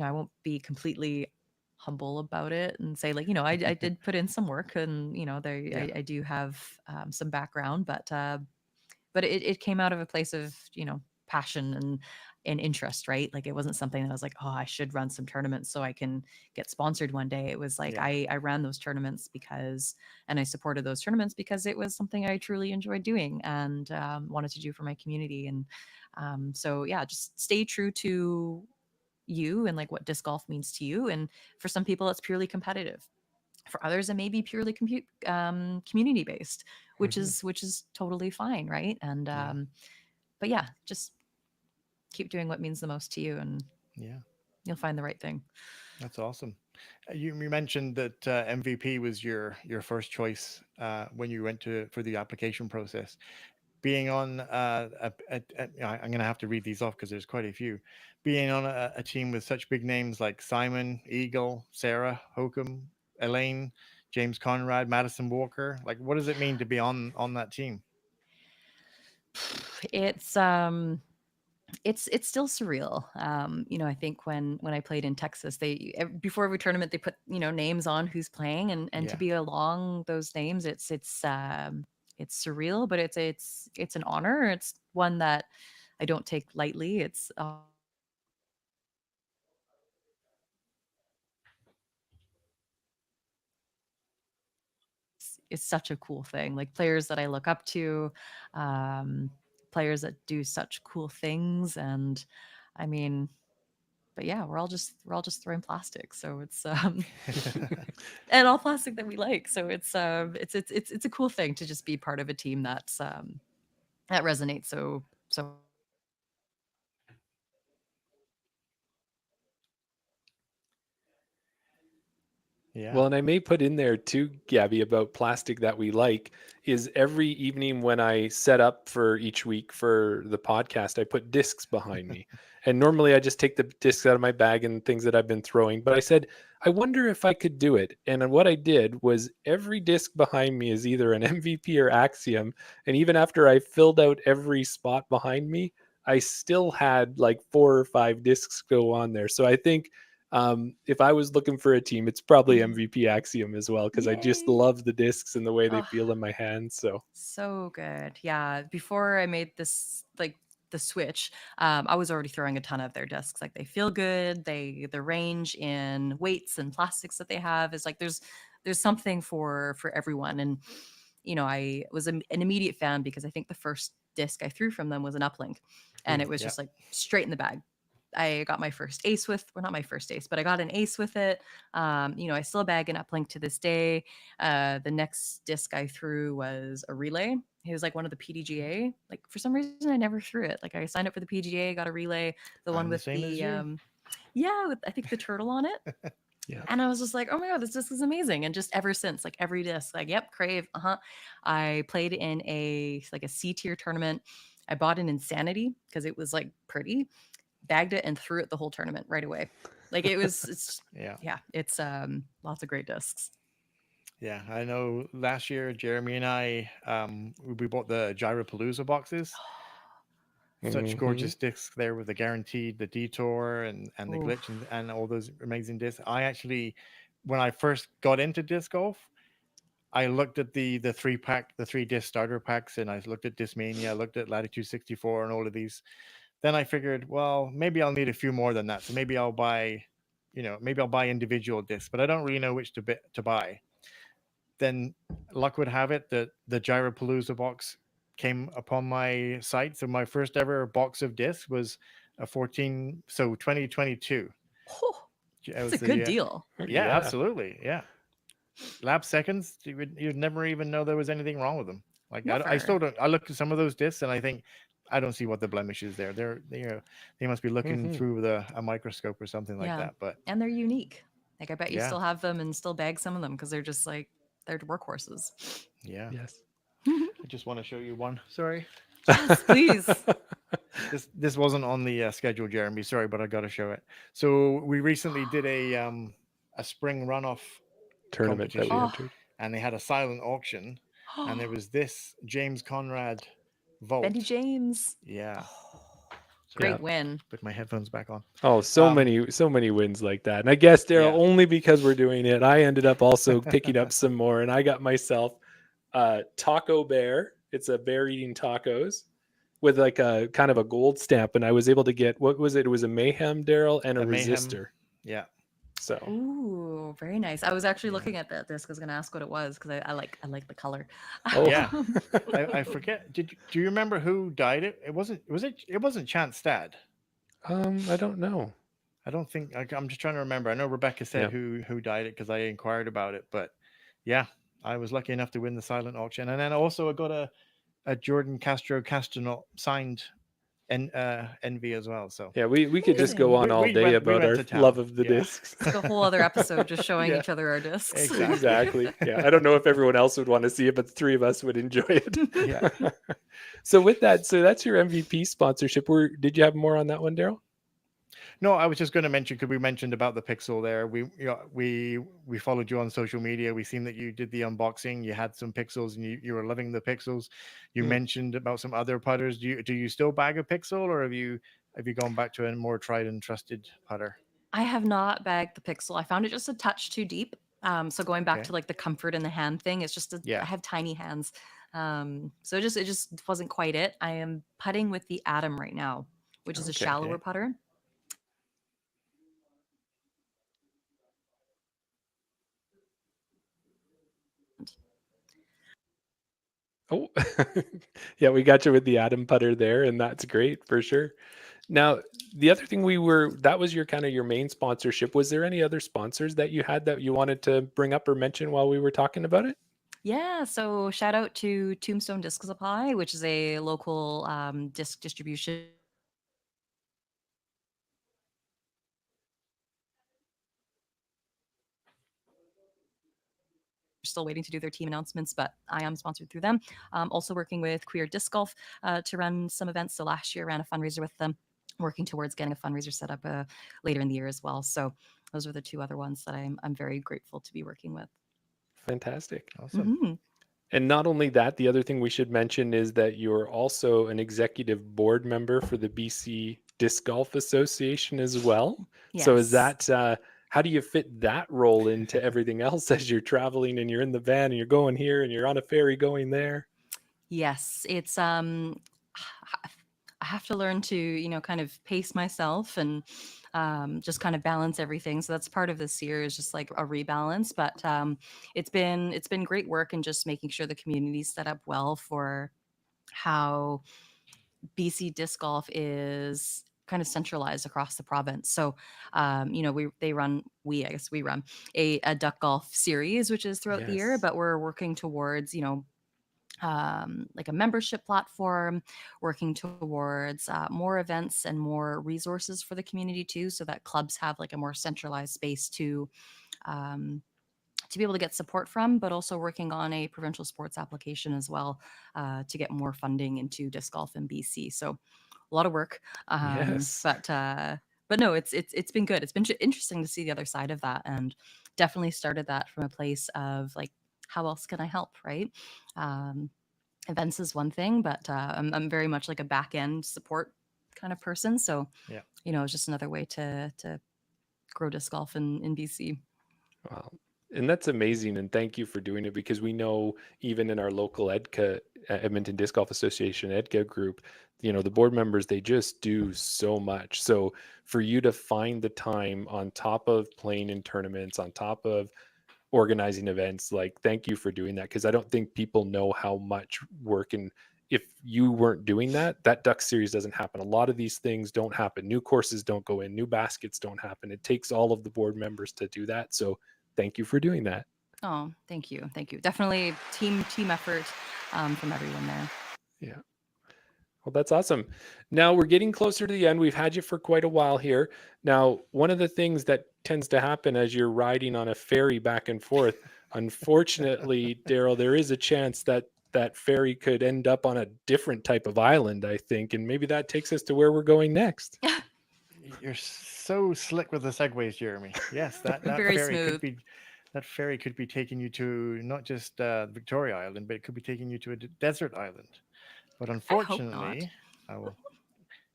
I won't be completely humble about it and say, like, I did put in some work, and there yeah, I do have some background, but it came out of a place of passion and interest, right? Like, it wasn't something that I was like, oh, I should run some tournaments so I can get sponsored one day. It was like yeah, I ran those tournaments because, and I supported those tournaments because it was something I truly enjoyed doing and wanted to do for my community. And so yeah, just stay true to you and like what disc golf means to you. And for some people it's purely competitive, for others it may be purely community based, which hmm, is totally fine, right? And yeah, but yeah, just keep doing what means the most to you, and yeah. you'll find the right thing. That's awesome. You mentioned that MVP was your first choice when you went to for the application process. Being on I'm going to have to read these off because there's quite a few. Being on a team with such big names like Simon, Eagle, Sarah, Hokum, Elaine, James Conrad, Madison Walker. Like, what does it mean to be on that team? It's it's still surreal. I think when I played in Texas, before every tournament they put names on who's playing, and to Yeah, be along those names, it's surreal, but it's an honor. It's one that I don't take lightly. It's it's such a cool thing. Like, players that I look up to, um, players that do such cool things, and I mean, but yeah, we're all just throwing plastic, so it's and all plastic that we like. So it's a cool thing to just be part of a team that resonates so. Yeah. Well, and I may put in there too, Gabby, about plastic that we like is every evening when I set up for each week for the podcast, I put discs behind me. And normally I just take the discs out of my bag and things that I've been throwing. But I said, I wonder if I could do it. And then what I did was every disc behind me is either an MVP or Axiom. And even after I filled out every spot behind me, I still had like 4 or 5 discs go on there. So I think if I was looking for a team, it's probably Mhm. MVP Axiom as well because I just Yay. love the discs and the way they Oh, feel in my hands. So so good. Yeah. Before I made this like the switch, I was already throwing a ton of their discs. Like they feel good. The range in weights and plastics that they have is like there's something for everyone. And I was an immediate fan because I think the first disc I threw from them was an uplink, and Ooh, it was yeah. just like straight in the bag. I got my first ace with, well, not my first ace, but I got an ace with it. I still bag an uplink to this day. The next disc I threw was a relay. It was like one of the PDGA. Like for some reason, I never threw it. Like I signed up for the PGA, got a relay, the one I'm the with same as the you. yeah, with I think the turtle on it. yeah. And I was just like, oh my God, this disc is amazing. And just ever since, like every disc, like, yep, Crave. I played in a C tier tournament. I bought an Insanity because it was like pretty, bagged it and threw it the whole tournament right away. Like it's Yeah. yeah, it's lots of great discs. Yeah. I know last year, Jeremy and I, we bought the Gyropalooza boxes. Such Hmm. gorgeous discs there with the guaranteed, the detour, and the Ooh. glitch, and all those amazing discs. I actually, when I first got into disc golf, I looked at the three pack, the 3 disc starter packs, and I looked at Discmania, I looked at Latitude 64, and all of these. Then I figured, well, maybe I'll need a few more than that. So maybe I'll buy, maybe I'll buy individual discs, but I don't really know which to buy. Then luck would have it that the Gyropalooza box came upon my site. So my first ever box of discs was a 14, so 2022. Oh, It that's was a good the deal. yeah, Yeah. absolutely, yeah. Lap seconds, you'd never even know there was anything wrong with them. Like I Never. still don't. I look at some of those discs and I think I don't see what the blemish is there. They must be looking Hmm. through a microscope or something like Yeah. that. But And they're unique. Like I bet you yeah, still have them and still bag some of them because they're just like they're workhorses. yeah. Yes. I just want to show you one. Sorry, Yes, please. this wasn't on the schedule, Jeremy. Sorry, but I got to show it. So we recently did a spring runoff Tournament that we competition, Oh, entered. and they had a silent auction, and there was this James Conrad Bendy Vault. James. Yeah. Oh, Sorry, Yeah. great win. put my headphones back on. Oh, Um, so many wins like that. And I guess Daryl, yeah, only because we're doing it, I ended up also picking up some more, and I got myself Taco Bear. It's a bear eating tacos with like a kind of a gold stamp, and I was able to get, what was it? It was a Mayhem, Daryl, and a a mayhem. resistor. Yeah, So Ooh, very nice. I was actually yeah, looking at that disc. I was gonna ask what it was because I like the color. oh. yeah. I forget. Do you remember who died it? It wasn't Chance Stad. I don't know. I don't think I'm just trying to remember. I know Rebecca said Yeah. who died it because I inquired about it, but yeah, I was lucky enough to win the silent auction, and then also I got a Jordan Castro Castronaut signed envy as well. So Yeah, we could just go Amazing. on all day we about went our to town. love of the Yeah, discs. It's like a whole other episode just showing Yeah, each other our discs. exactly. exactly. Yeah, I don't know if everyone else would want to see it, but the three of us would enjoy it. Yeah. So with that, so that's your MVP sponsorship. Did you have more on that one, Daryl? No, I was just going to mention because we mentioned about the Pixel there. We followed you on social media. We seen that you did the unboxing. You had some Pixels and you were loving the Pixels. You Hmm. mentioned about some other putters. Do you still bag a Pixel, or have you gone back to a more tried and trusted putter? I have not bagged the Pixel. I found it just a touch too deep. So going back Okay. to like the comfort in the hand thing, it's just I Yeah. have tiny hands. So it just wasn't quite it. I am putting with the Atom right now, which is a Okay. shallower putter. Oh, yeah, we got you with the Atom putter there, and that's great for sure. Now, the other thing that was your kind of your main sponsorship. Was there any other sponsors that you had that you wanted to bring up or mention while we were talking about it? Yeah, so shout out to Tombstone Disc Supply, which is a local disc distribution. still waiting to do their team announcements, but I am sponsored through them. Also working with Queer Disc Golf to run some events. So last year I ran a fundraiser with them, working towards getting a fundraiser set up later in the year as well. So those are the two other ones that I'm very grateful to be working with. Fantastic. Awesome. And not only that, the other thing we should mention is that you're also an executive board member for the BC Disc Golf Association as well. So is Yes. that how do you fit that role into everything else as you're traveling and you're in the van and you're going here and you're on a ferry going there? Yes, it's I have to learn to, kind of pace myself and just kind of balance everything. So that's part of this year is just like a rebalance. But it's been great work and just making sure the community's set up well for how BC disc golf is kind of centralized across the province. So, I guess we run a duck golf series, which is throughout the year, Yes. but we're working towards, like a membership platform, working towards more events and more resources for the community too, so that clubs have like a more centralized space um, to be able to get support from, but also working on a provincial sports application as well to get more funding into disc golf in BC. So a lot of work, Yes. but no, it's been good. It's been interesting to see the other side of that, and definitely started that from a place of like, how else can I help, right? Um, Events is one thing, but I'm very much like a back end support kind of person. So, Yeah. it's just another way to grow disc golf in BC. Wow. And that's amazing. And thank you for doing it because we know even in our local Edmonton Disc Golf Association, EDCA group, the board members, they just do so much. So for you to find the time on top of playing in tournaments, on top of organizing events, like thank you for doing that because I don't think people know how much work, and if you weren't doing that, that duck series doesn't happen. A lot of these things don't happen. New courses don't go in, new baskets don't happen. It takes all of the board members to do that. So thank you for doing that. Oh, thank you. Definitely team effort from everyone there. Yeah. Well, that's awesome. Now we're getting closer to the end. We've had you for quite a while here. Now, one of the things that tends to happen as you're riding on a ferry back and forth, unfortunately, Daryl, there is a chance that that ferry could end up on a different type of island, I think, and maybe that takes us to where we're going next. You're so slick with the segues, Jeremy. Yes, Very smooth. that ferry could be taking you to not just Victoria Island, but it could be taking you to a desert island. But I hope not. unfortunately, I will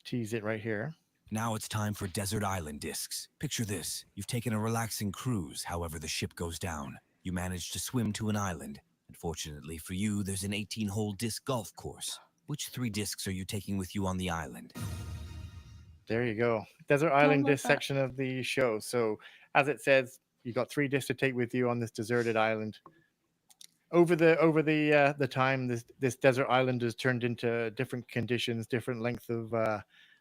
tease it right here. Now it's time for Desert Island discs. Picture this. You've taken a relaxing cruise, however the ship goes down. You manage to swim to an island. Unfortunately for you, there's an 18-hole disc golf course. Which 3 discs are you taking with you on the island? There you go. Desert I Island love disc that. section of the show. So as it says, you got 3 discs to take with you on this deserted island. Over the time, this desert island has turned into different conditions, different length of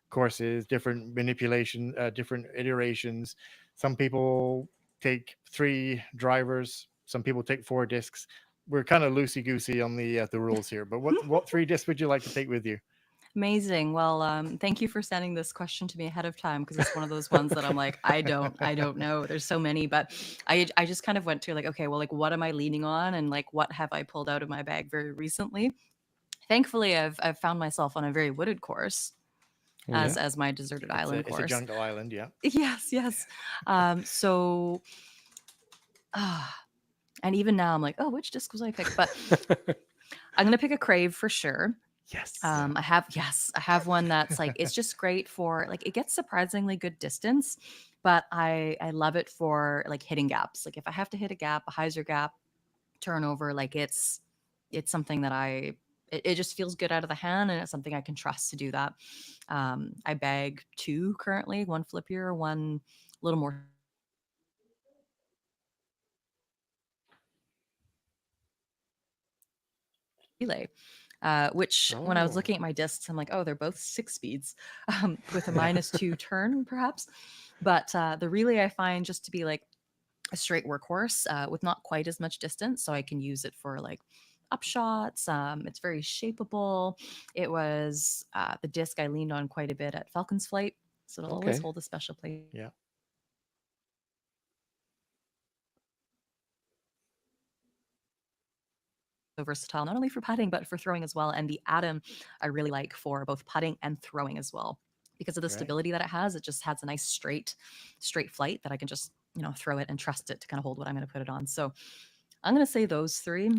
courses, different manipulation, different iterations. Some people take 3 drivers, some people take 4 discs. We're kind of loosey goosey on the rules here. But what 3 discs would you like to take with you? Amazing. Well, thank you for sending this question to me ahead of time because it's one of those ones that I'm like, I don't know. There's so many, but I just kind of went to like, okay, well, like, what am I leaning on, and like, what have I pulled out of my bag very recently? Thankfully, I've found myself on a very wooded course Yeah. as my deserted island It's a course. jungle island, yeah. Yes, yes. So, and even now I'm like, oh, which disc was I pick? But I'm gonna pick a Crave for sure. Yes. I have one that's like, it's just great for like, it gets surprisingly good distance, but I love it for like hitting gaps. Like if I have to hit a gap, a hyzer gap, turnover, like it's something that it just feels good out of the hand, and it's something I can trust to do that. I bag 2 currently, one flippier, one a little more relay. Which when I was Oh, looking at my discs, I'm like, oh, they're both 6 speeds with a -2 turn, perhaps. But the relay I find just to be like a straight workhorse with not quite as much distance, so I can use it for like upshots. It's very shapeable. It was the disc I leaned on quite a bit at Falcon's Flight, so it'll always okay. hold a special place. Yeah. versatile, not only for putting, but for throwing as well. And the Atom I really like for both putting and throwing as well. Because of the Right. stability that it just has a nice straight flight that I can just, throw it and trust it to kind of hold what I'm going to put it on. So I'm going to say those three,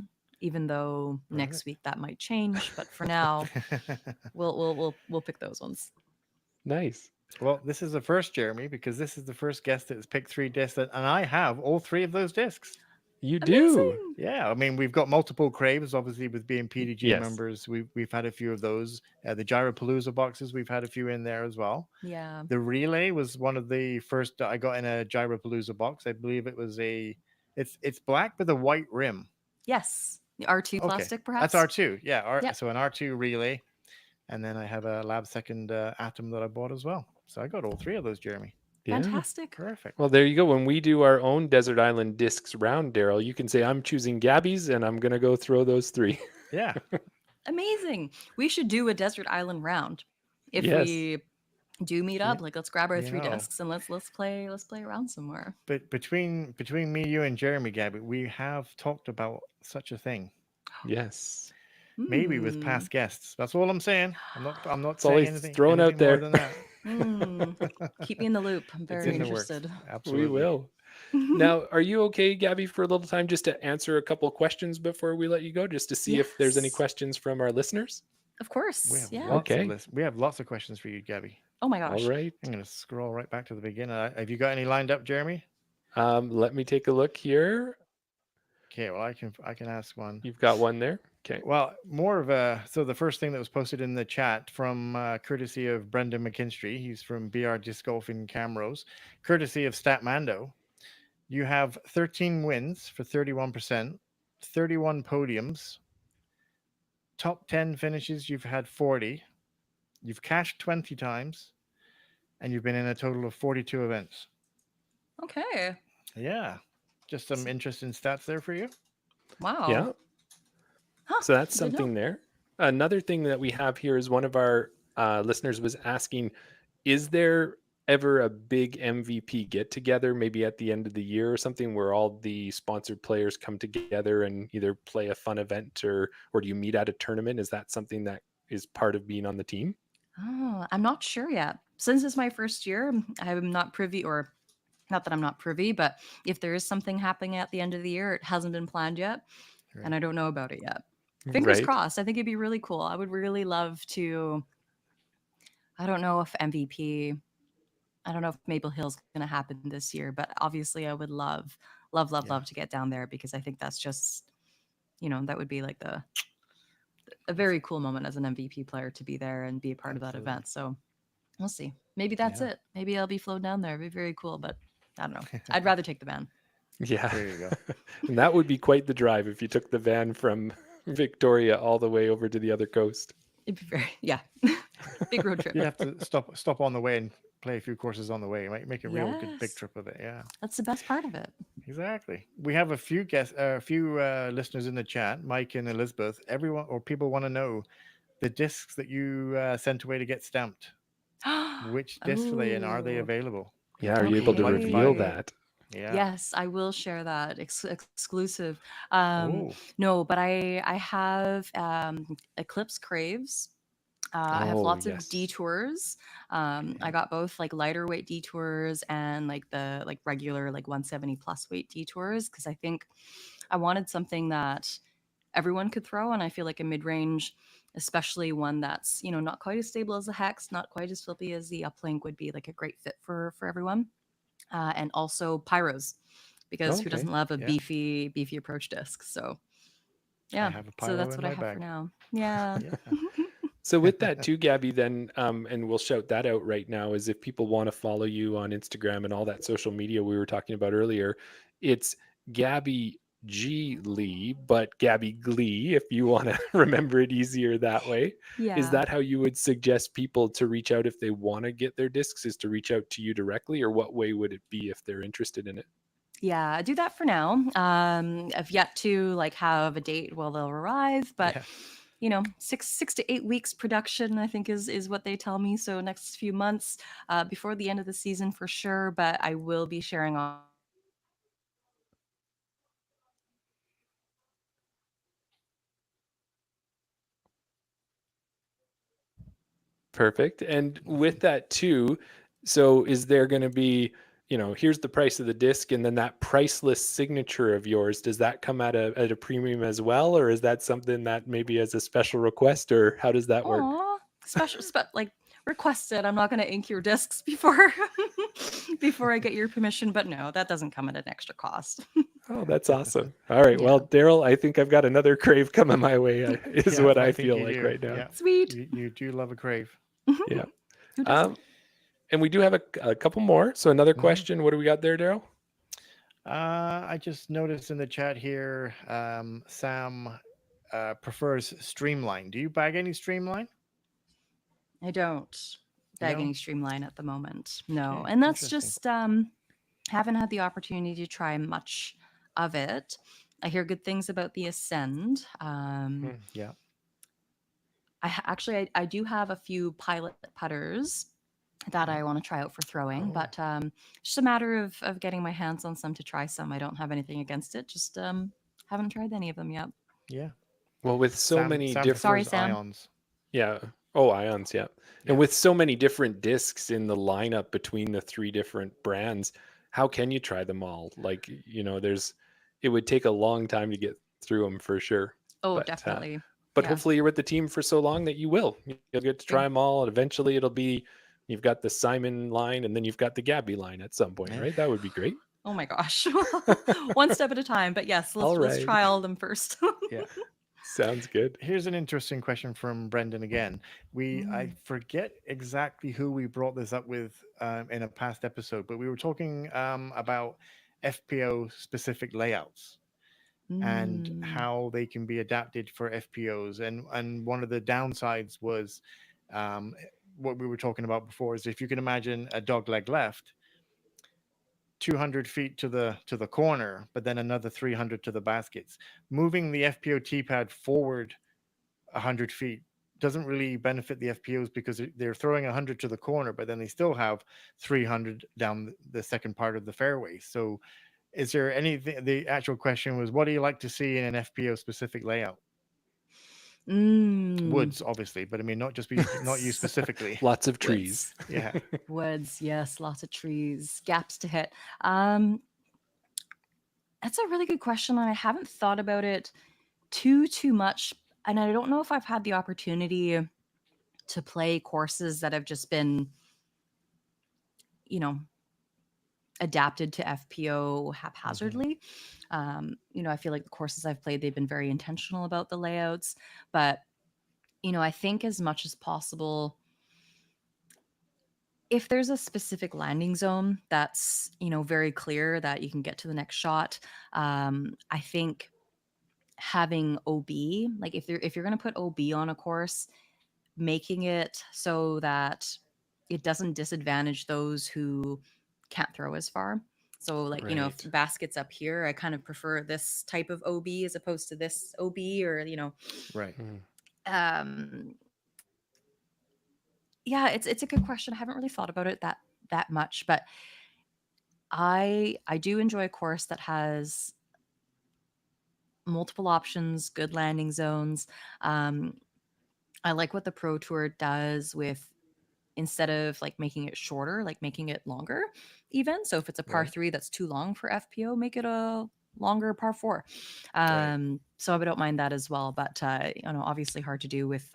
even though next Perfect. week that might change. But for now, we'll pick those ones. Nice. Well, this is the first, Jeremy, because this is the first guest that has picked 3 discs, and I have all 3 of those discs. You do. Amazing. Yeah, I mean, we've got multiple craves, obviously, with being PDG Yes. members. We've had a few of those. The Gyropalooza boxes, we've had a few in there as well. Yeah. The Relay was one of the first that I got in a Gyropalooza box. I believe it was it's black with a white rim. Yes. The R2 Okay, plastic, perhaps. that's R2. Yeah, Yep. so an R2 Relay, and then I have a Lab Second Atom that I bought as well. So I got all 3 of those, Jeremy. Yeah. Fantastic. Perfect. Well, there you go. When we do our own Desert Island discs round, Daryl, you can say, I'm choosing Gabby's and I'm going to go throw those 3. Yeah. Amazing. We should do a desert island round. If Yes. we do meet up, like let's grab our You 3 know. discs and let's play around some more. But between me, you, and Jeremy, Gabby, we have talked about such a thing. Yes. Maybe with Hmm. past guests. That's all I'm saying. I'm not It's always saying anything, thrown out more there. than that. Keep me in the loop. I'm It's very in the works. interested. Absolutely. We will. Now, are you okay, Gabby, for a little time just to answer a couple questions before we let you go, just to see if there's any Yes. questions from our listeners? Of course. We have Yeah. lots Okay. of lists. We have lots of questions for you, Gabby. Oh my gosh. All right. I'm going to scroll right back to the beginning. Have you got any lined up, Jeremy? Let me take a look here. Okay, well, I can ask one. You've got one there. Okay. Well, more of a so the first thing that was posted in the chat from courtesy of Brendan McKinstry. He's from BR Disc Golf in Camrose, courtesy of Statmando. You have 13 wins for 31%, 31 podiums, top 10 finishes. You've had 40. You've cashed 20 times, and you've been in a total of 42 events. Okay. Yeah, just some interesting stats there for you. Wow. Yeah. Huh, So that's didn't know. something there. Another thing that we have here is one of our listeners was asking, is there ever a big MVP get together, maybe at the end of the year or something, where all the sponsored players come together and either play a fun event or do you meet at a tournament? Is that something that is part of being on the team? Oh, I'm not sure yet. Since it's my first year, I'm not privy, or not that I'm not privy, but if there is something happening at the end of the year, it hasn't been planned yet, and I don't know about it yet. Fingers Right. crossed. I think it'd be really cool. I would really love to. I don't know if MVP. I don't know if Maple Hill's going to happen this year, but obviously I would love to get down there, because I think that's just, that would be like a very cool moment as an MVP player to be there and be a part of that Absolutely. event. So we'll see. Maybe that's Yeah. it. Maybe I'll be flown down there. It'd be very cool, but I don't know. I'd rather take the van. Yeah. There you go. And that would be quite the drive if you took the van from Victoria all the way over to the other coast. It'd be very, yeah. Big road trip. You'd have to stop on the way and play a few courses on the way. Make a real good big Yes. trip of it. Yeah, That's the best part of it. exactly. We have a few listeners in the chat, Mike and Elizabeth. People want to know the discs that you sent away to get stamped. Which discs are they, and are they Oh, available? Yeah. Are you able to People might reveal find that? Yeah. yes, I will share that exclusive. Oh, No, but I have Eclipse Craves. I have Oh, lots yes. of detours. I Okay. got both like lighter weight detours and like the regular 170 plus weight detours, because I think I wanted something that everyone could throw, and I feel like a mid range, especially one that's not quite as stable as the Hex, not quite as flippy as the Uplink, would be like a great fit for everyone. And also pyros, because who Okay. doesn't love a Yeah. beefy approach disc? So I yeah, have a so pyro that's in what I my have bag. for now. Yeah. Yeah. So with that too, Gabby, then, and we'll shout that out right now, is if people want to follow you on Instagram and all that social media we were talking about earlier, it's Gabby G Lee, but Gabby Glee, if you want to remember it easier that way. Yeah. Is that how you would suggest people to reach out if they want to get their discs, is to reach out to you directly, or what way would it be if they're interested in it? Yeah, I do that for now. I've yet to have a date while they'll arrive, but Yeah. 6 to 8 weeks production, I think is what they tell me. So next few months, before the end of the season for sure. But I will be sharing Perfect. And with that too, so is there going to be, here's the price of the disc, and then that priceless signature of yours, does that come at a premium as well, or is that something that maybe as a special request, or how does that work? Aw, special, like requested. I'm not going to ink your discs before before I get your permission, but no, that doesn't come at an extra cost. Oh, that's awesome. All right. Yeah. Well, Daryl, I think I've got another crave coming my way, is Yeah, what I think feel you like do. right now. Yeah, Sweet. you do love a crave. Yeah. Who doesn't? And we do have a couple more. So another Mhm. question. What do we got there, Daryl? I just noticed in the chat here, Sam prefers Streamline. Do you bag any Streamline? I don't bag No? any streamline at the moment. No. Okay, And that's interesting. just haven't had the opportunity to try much of it. I hear good things about the Ascend. Yeah. Actually, I do have a few pilot putters that I want to try out for throwing, Oh. but just a matter of getting my hands on some to try some. I don't have anything against it. Just haven't tried any of them yet. Yeah. Well, with so many Sam different, Sorry, prefers Sam. ions. yeah. Oh, ions, yeah. Yeah. And with so many different discs in the lineup between the three different brands, how can you try them all? Like, it would take a long time to get through them for sure. Oh, But, definitely. But Yeah. hopefully you're with the team for so long that you will. You'll get to try them all, and eventually it'll be you've got the Simon line, and then you've got the Gabby line at some point, Yeah. right? That would be great. Oh my gosh. One step at a time. But yes, let's All right. try all of them first. Yeah. Sounds good. Here's an interesting question from Brendan again. I forget exactly who we brought this up with in a past episode, but we were talking about FPO specific layouts and Mm. how they can be adapted for FPOs. And one of the downsides was what we were talking about before is if you can imagine a dog leg left, 200 feet to the corner, but then another 300 to the baskets. Moving the FPO T-pad forward 100 feet doesn't really benefit the FPOs because they're throwing 100 to the corner, but then they still have 300 down the second part of the fairway. So is there anything, the actual question was, what do you like to see in an FPO specific layout? Woods, obviously, but I mean, not you specifically. Lots of trees. Woods. Yeah. Woods, yes, lots of trees, gaps to hit. That's a really good question, and I haven't thought about it too much. And I don't know if I've had the opportunity to play courses that have just been, adapted to FPO haphazardly. I feel like the courses I've played, they've been very intentional about the layouts. But, I think as much as possible, if there's a specific landing zone that's, very clear that you can get to the next shot, I think having OB, like if you're going to put OB on a course, making it so that it doesn't disadvantage those who can't throw as far. So like, if Right. the basket's up here, I kind of prefer this type of OB as opposed to this OB, or, Right. Yeah, it's a good question. I haven't really thought about it that much, but I do enjoy a course that has multiple options, good landing zones. I like what the Pro Tour does with, instead of like making it shorter, like making it longer even. So if it's a par Right. 3 that's too long for FPO, make it a longer par 4. Right. So I don't mind that as well. But obviously hard to do with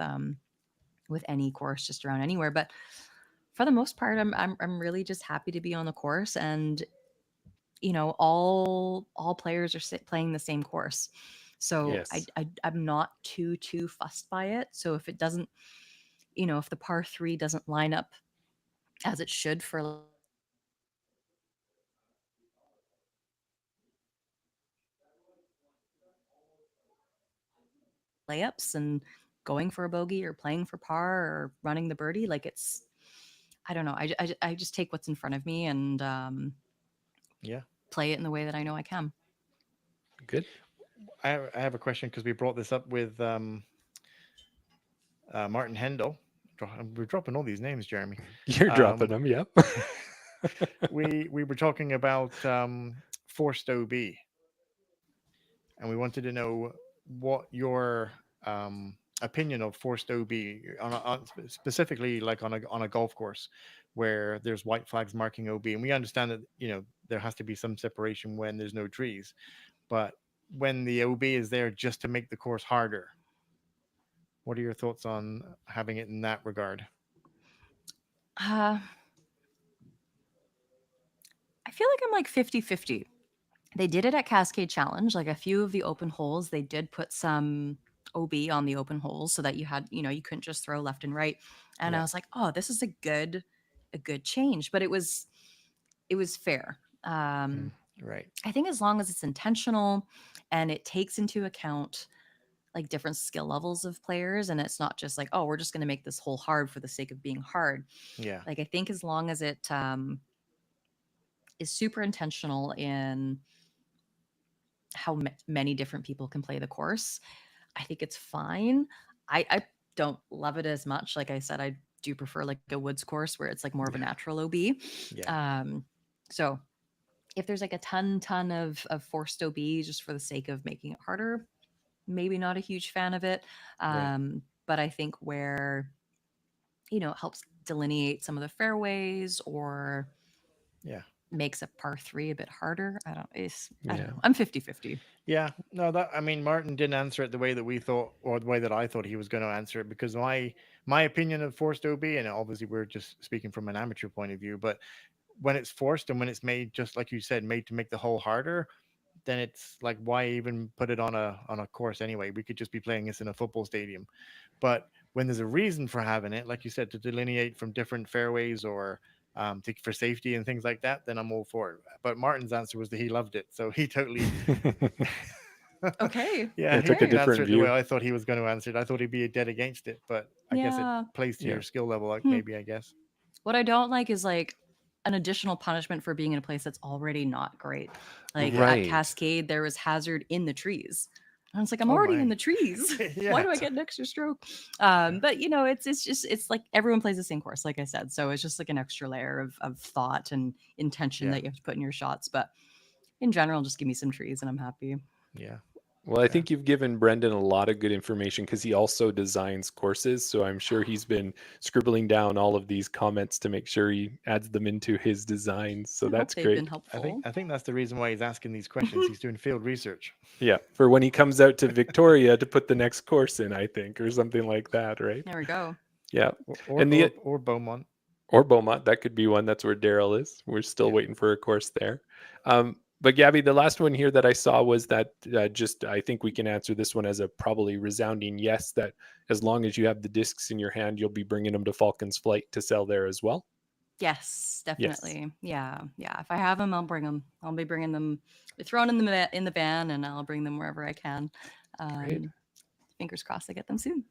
any course just around anywhere. But for the most part, I'm really just happy to be on the course, and all players are playing the same course. So Yes. I'm not too fussed by it. So if it doesn't, if the par 3 doesn't line up as it should for layups and going for a bogey or playing for par or running the birdie, like I don't know. I just take what's in front of me and play it in the way that I know I can. Good. I have a question because we brought this up with Martin Hendel. We're dropping all these names, Jeremy. You're dropping them, yep. we were talking about forced OB, and we wanted to know what your opinion of forced OB specifically like on a golf course where there's white flags marking OB, and we understand that there has to be some separation when there's no trees, but when the OB is there just to make the course harder, what are your thoughts on having it in that regard? Uh, I feel like I'm like 50-50. They did it at Cascade Challenge. Like a few of the open holes, they did put some OB on the open holes so that you had, you couldn't just throw left and right. And I Yeah. was like, oh, this is a good change. But it was fair. Right. I think as long as it's intentional and it takes into account like different skill levels of players, and it's not just like, oh, we're just going to make this hole hard for the sake of being hard. Yeah. Like I think as long as it is super intentional in how many different people can play the course, I think it's fine. I don't love it as much. Like I said, I do prefer like a woods course where it's like more of a natural OB. Yeah. So if there's like a ton of forced OB just for the sake of making it harder, maybe not a huge fan of it. Right. But I think where it helps delineate some of the fairways or Yeah. makes a par three a bit harder. I don't Yeah. know. I'm 50-50. Yeah, no, that I mean, Martin didn't answer it the way that we thought, or the way that I thought he was going to answer it, because my opinion of forced OB, and obviously we're just speaking from an amateur point of view, but when it's forced and when it's made, just like you said, made to make the hole harder, then it's like, why even put it on a course anyway? We could just be playing this in a football stadium. But when there's a reason for having it, like you said, to delineate from different fairways or for safety and things like that, then I'm all for it. But Martin's answer was that he loved it, so he totally Okay. yeah, he took a didn't answer different it the way view. I thought he was going to answer it. I thought he'd be dead against it, but I guess it Yeah. plays to Yeah. your skill level, like Hmm. maybe, I guess. What I don't like is like an additional punishment for being in a place that's already not great. Like Right. at Cascade, there was hazard in the trees. And I was like, I'm Oh already my. in the trees. Why Yeah. do I get an extra stroke? But it's like everyone plays the same course, like I said. So it's just like an extra layer of thought and intention Yeah. that you have to put in your shots. But in general, just give me some trees and I'm happy. Yeah. Well, I Yeah. think you've given Brendan a lot of good information because he also designs courses. So I'm sure he's been scribbling down all of these comments to make sure he adds them into his designs. So I hope that's they've been great. helpful. I think that's the reason why he's asking these questions. He's doing field research. Yeah. For when he comes out to Victoria to put the next course in, I think, or something like that, right? There we go. Yeah. Or And the or Beaumont. or Beaumont, that could be one. That's where Daryl is. We're still Yeah. waiting for a course there. But Gabby, the last one here that I saw was that I think we can answer this one as a probably resounding yes, that as long as you have the discs in your hand, you'll be bringing them to Falcon's Flight to sell there as well. Yes, Yes. definitely. Yeah. If I have them, I'll bring them. I'll be bringing them. They're thrown in the van, and I'll bring them wherever I can. Great. Fingers crossed, I get them soon.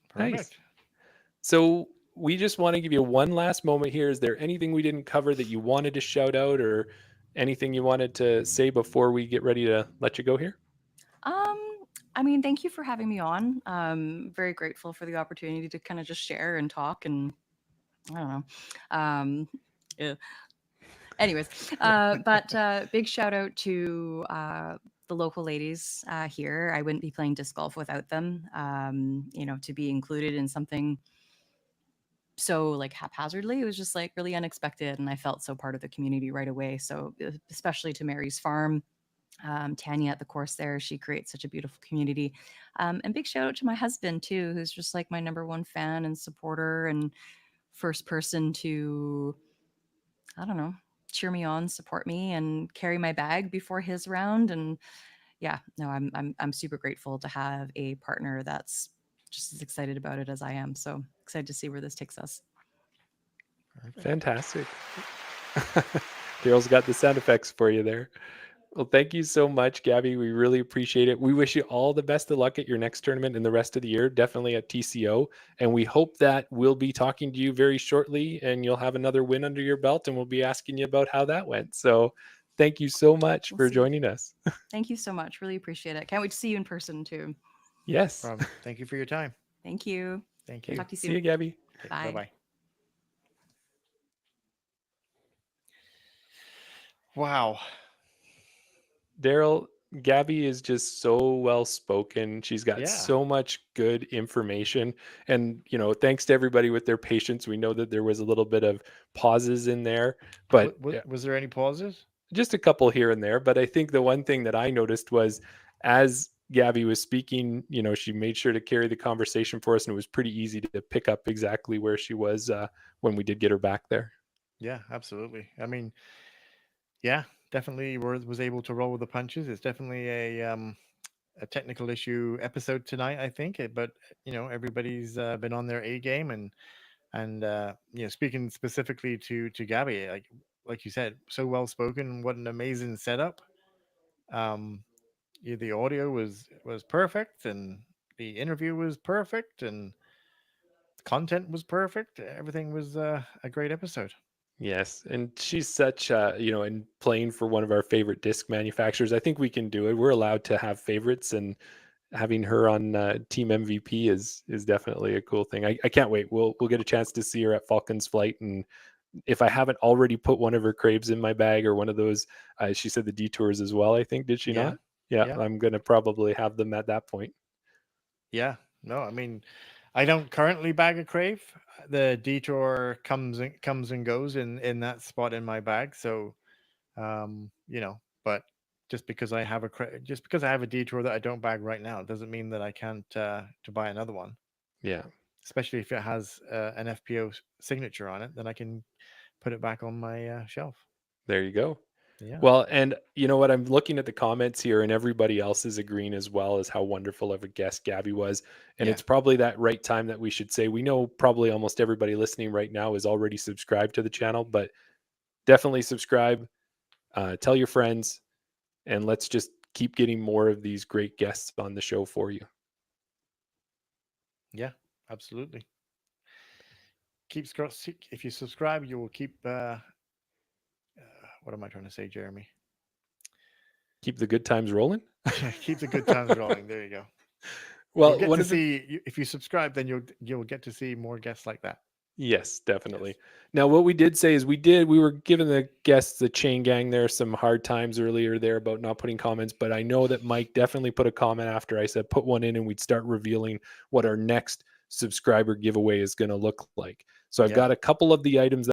Perfect. Nice. So we just want to give you one last moment here. Is there anything we didn't cover that you wanted to shout out or anything you wanted to say before we get ready to let you go here? I mean, thank you for having me on. Very grateful for the opportunity to kind of just share and talk, and I don't know. Yeah. Anyways, but big shout out to the local ladies here. I wouldn't be playing disc golf without them. To be included in something so like haphazardly, it was just like really unexpected, and I felt so part of the community right away. So especially to Mary's Farm, Tanya at the course there, she creates such a beautiful community. And big shout out to my husband too, who's just like my number one fan and supporter and first person to, I don't know, cheer me on, support me, and carry my bag before his round. And yeah, no, I'm super grateful to have a partner that's just as excited about it as I am. So excited to see where this takes us. Perfect. Fantastic. Daryl's got the sound effects for you there. Well, thank you so much, Gabby. We really appreciate it. We wish you all the best of luck at your next tournament and the rest of the year, definitely at TCO. And we hope that we'll be talking to you very shortly and you'll have another win under your belt and we'll be asking you about how that went. So thank you so much We'll for see. joining us. Thank you so much. Really appreciate it. Can't wait to see you in person too. Yes. Thank you for your time. Thank you. Thank you. Talk to you See soon. you, Gabby. Bye. Bye. Wow. Daryl, Gabby is just so well spoken. She's got Yeah. so much good information. And, thanks to everybody with their patience. We know that there was a little bit of pauses in there, but Was there any pauses? just a couple here and there. But I think the one thing that I noticed was as Gabby was speaking, she made sure to carry the conversation for us, and it was pretty easy to pick up exactly where she was when we did get her back there. Yeah, absolutely. I mean, yeah, definitely was able to roll with the punches. It's definitely a technical issue episode tonight, I think. But everybody's been on their A game, and speaking specifically to Gabby, like you said, so well spoken. What an amazing setup. Yeah, the audio was perfect, and the interview was perfect, and the content was perfect. Everything was a great episode. Yes, and she's such and playing for one of our favorite disc manufacturers. I think we can do it. We're allowed to have favorites, and having her on Team MVP is definitely a cool thing. I can't wait. We'll get a chance to see her at Falcon's Flight, and if I haven't already put one of her craves in my bag or one of those, she said the detours as well. I think, did she Yeah, not? Yeah, yeah, I'm gonna probably have them at that point. yeah. No, I mean, I don't currently bag a crave. The detour comes and goes in that spot in my bag. So, but just because I have a detour that I don't bag right now doesn't mean that I can't to buy another one. Yeah, Especially if it has an FPO signature on it, then I can put it back on my shelf. there you go. Yeah, Well, and you know what? I'm looking at the comments here, and everybody else is agreeing as well as how wonderful of a guest Gabby was. And Yeah. it's probably that right time that we should say we know probably almost everybody listening right now is already subscribed to the channel, but definitely subscribe, tell your friends, and let's just keep getting more of these great guests on the show for you. yeah, absolutely. If you subscribe, you will keep. What am I trying to say, Jeremy? Keep the good times rolling. Keep the good times rolling. There you go. Well, You'll get one to of the see if you subscribe, then you'll get to see more guests like that. Yes, definitely. Yes. Now, what we did say is we were giving the guests, the chain gang there, some hard times earlier there about not putting comments, but I know that Mike definitely put a comment after I said put one in and we'd start revealing what our next subscriber giveaway is going to look like. So I've Yeah. got a couple of the items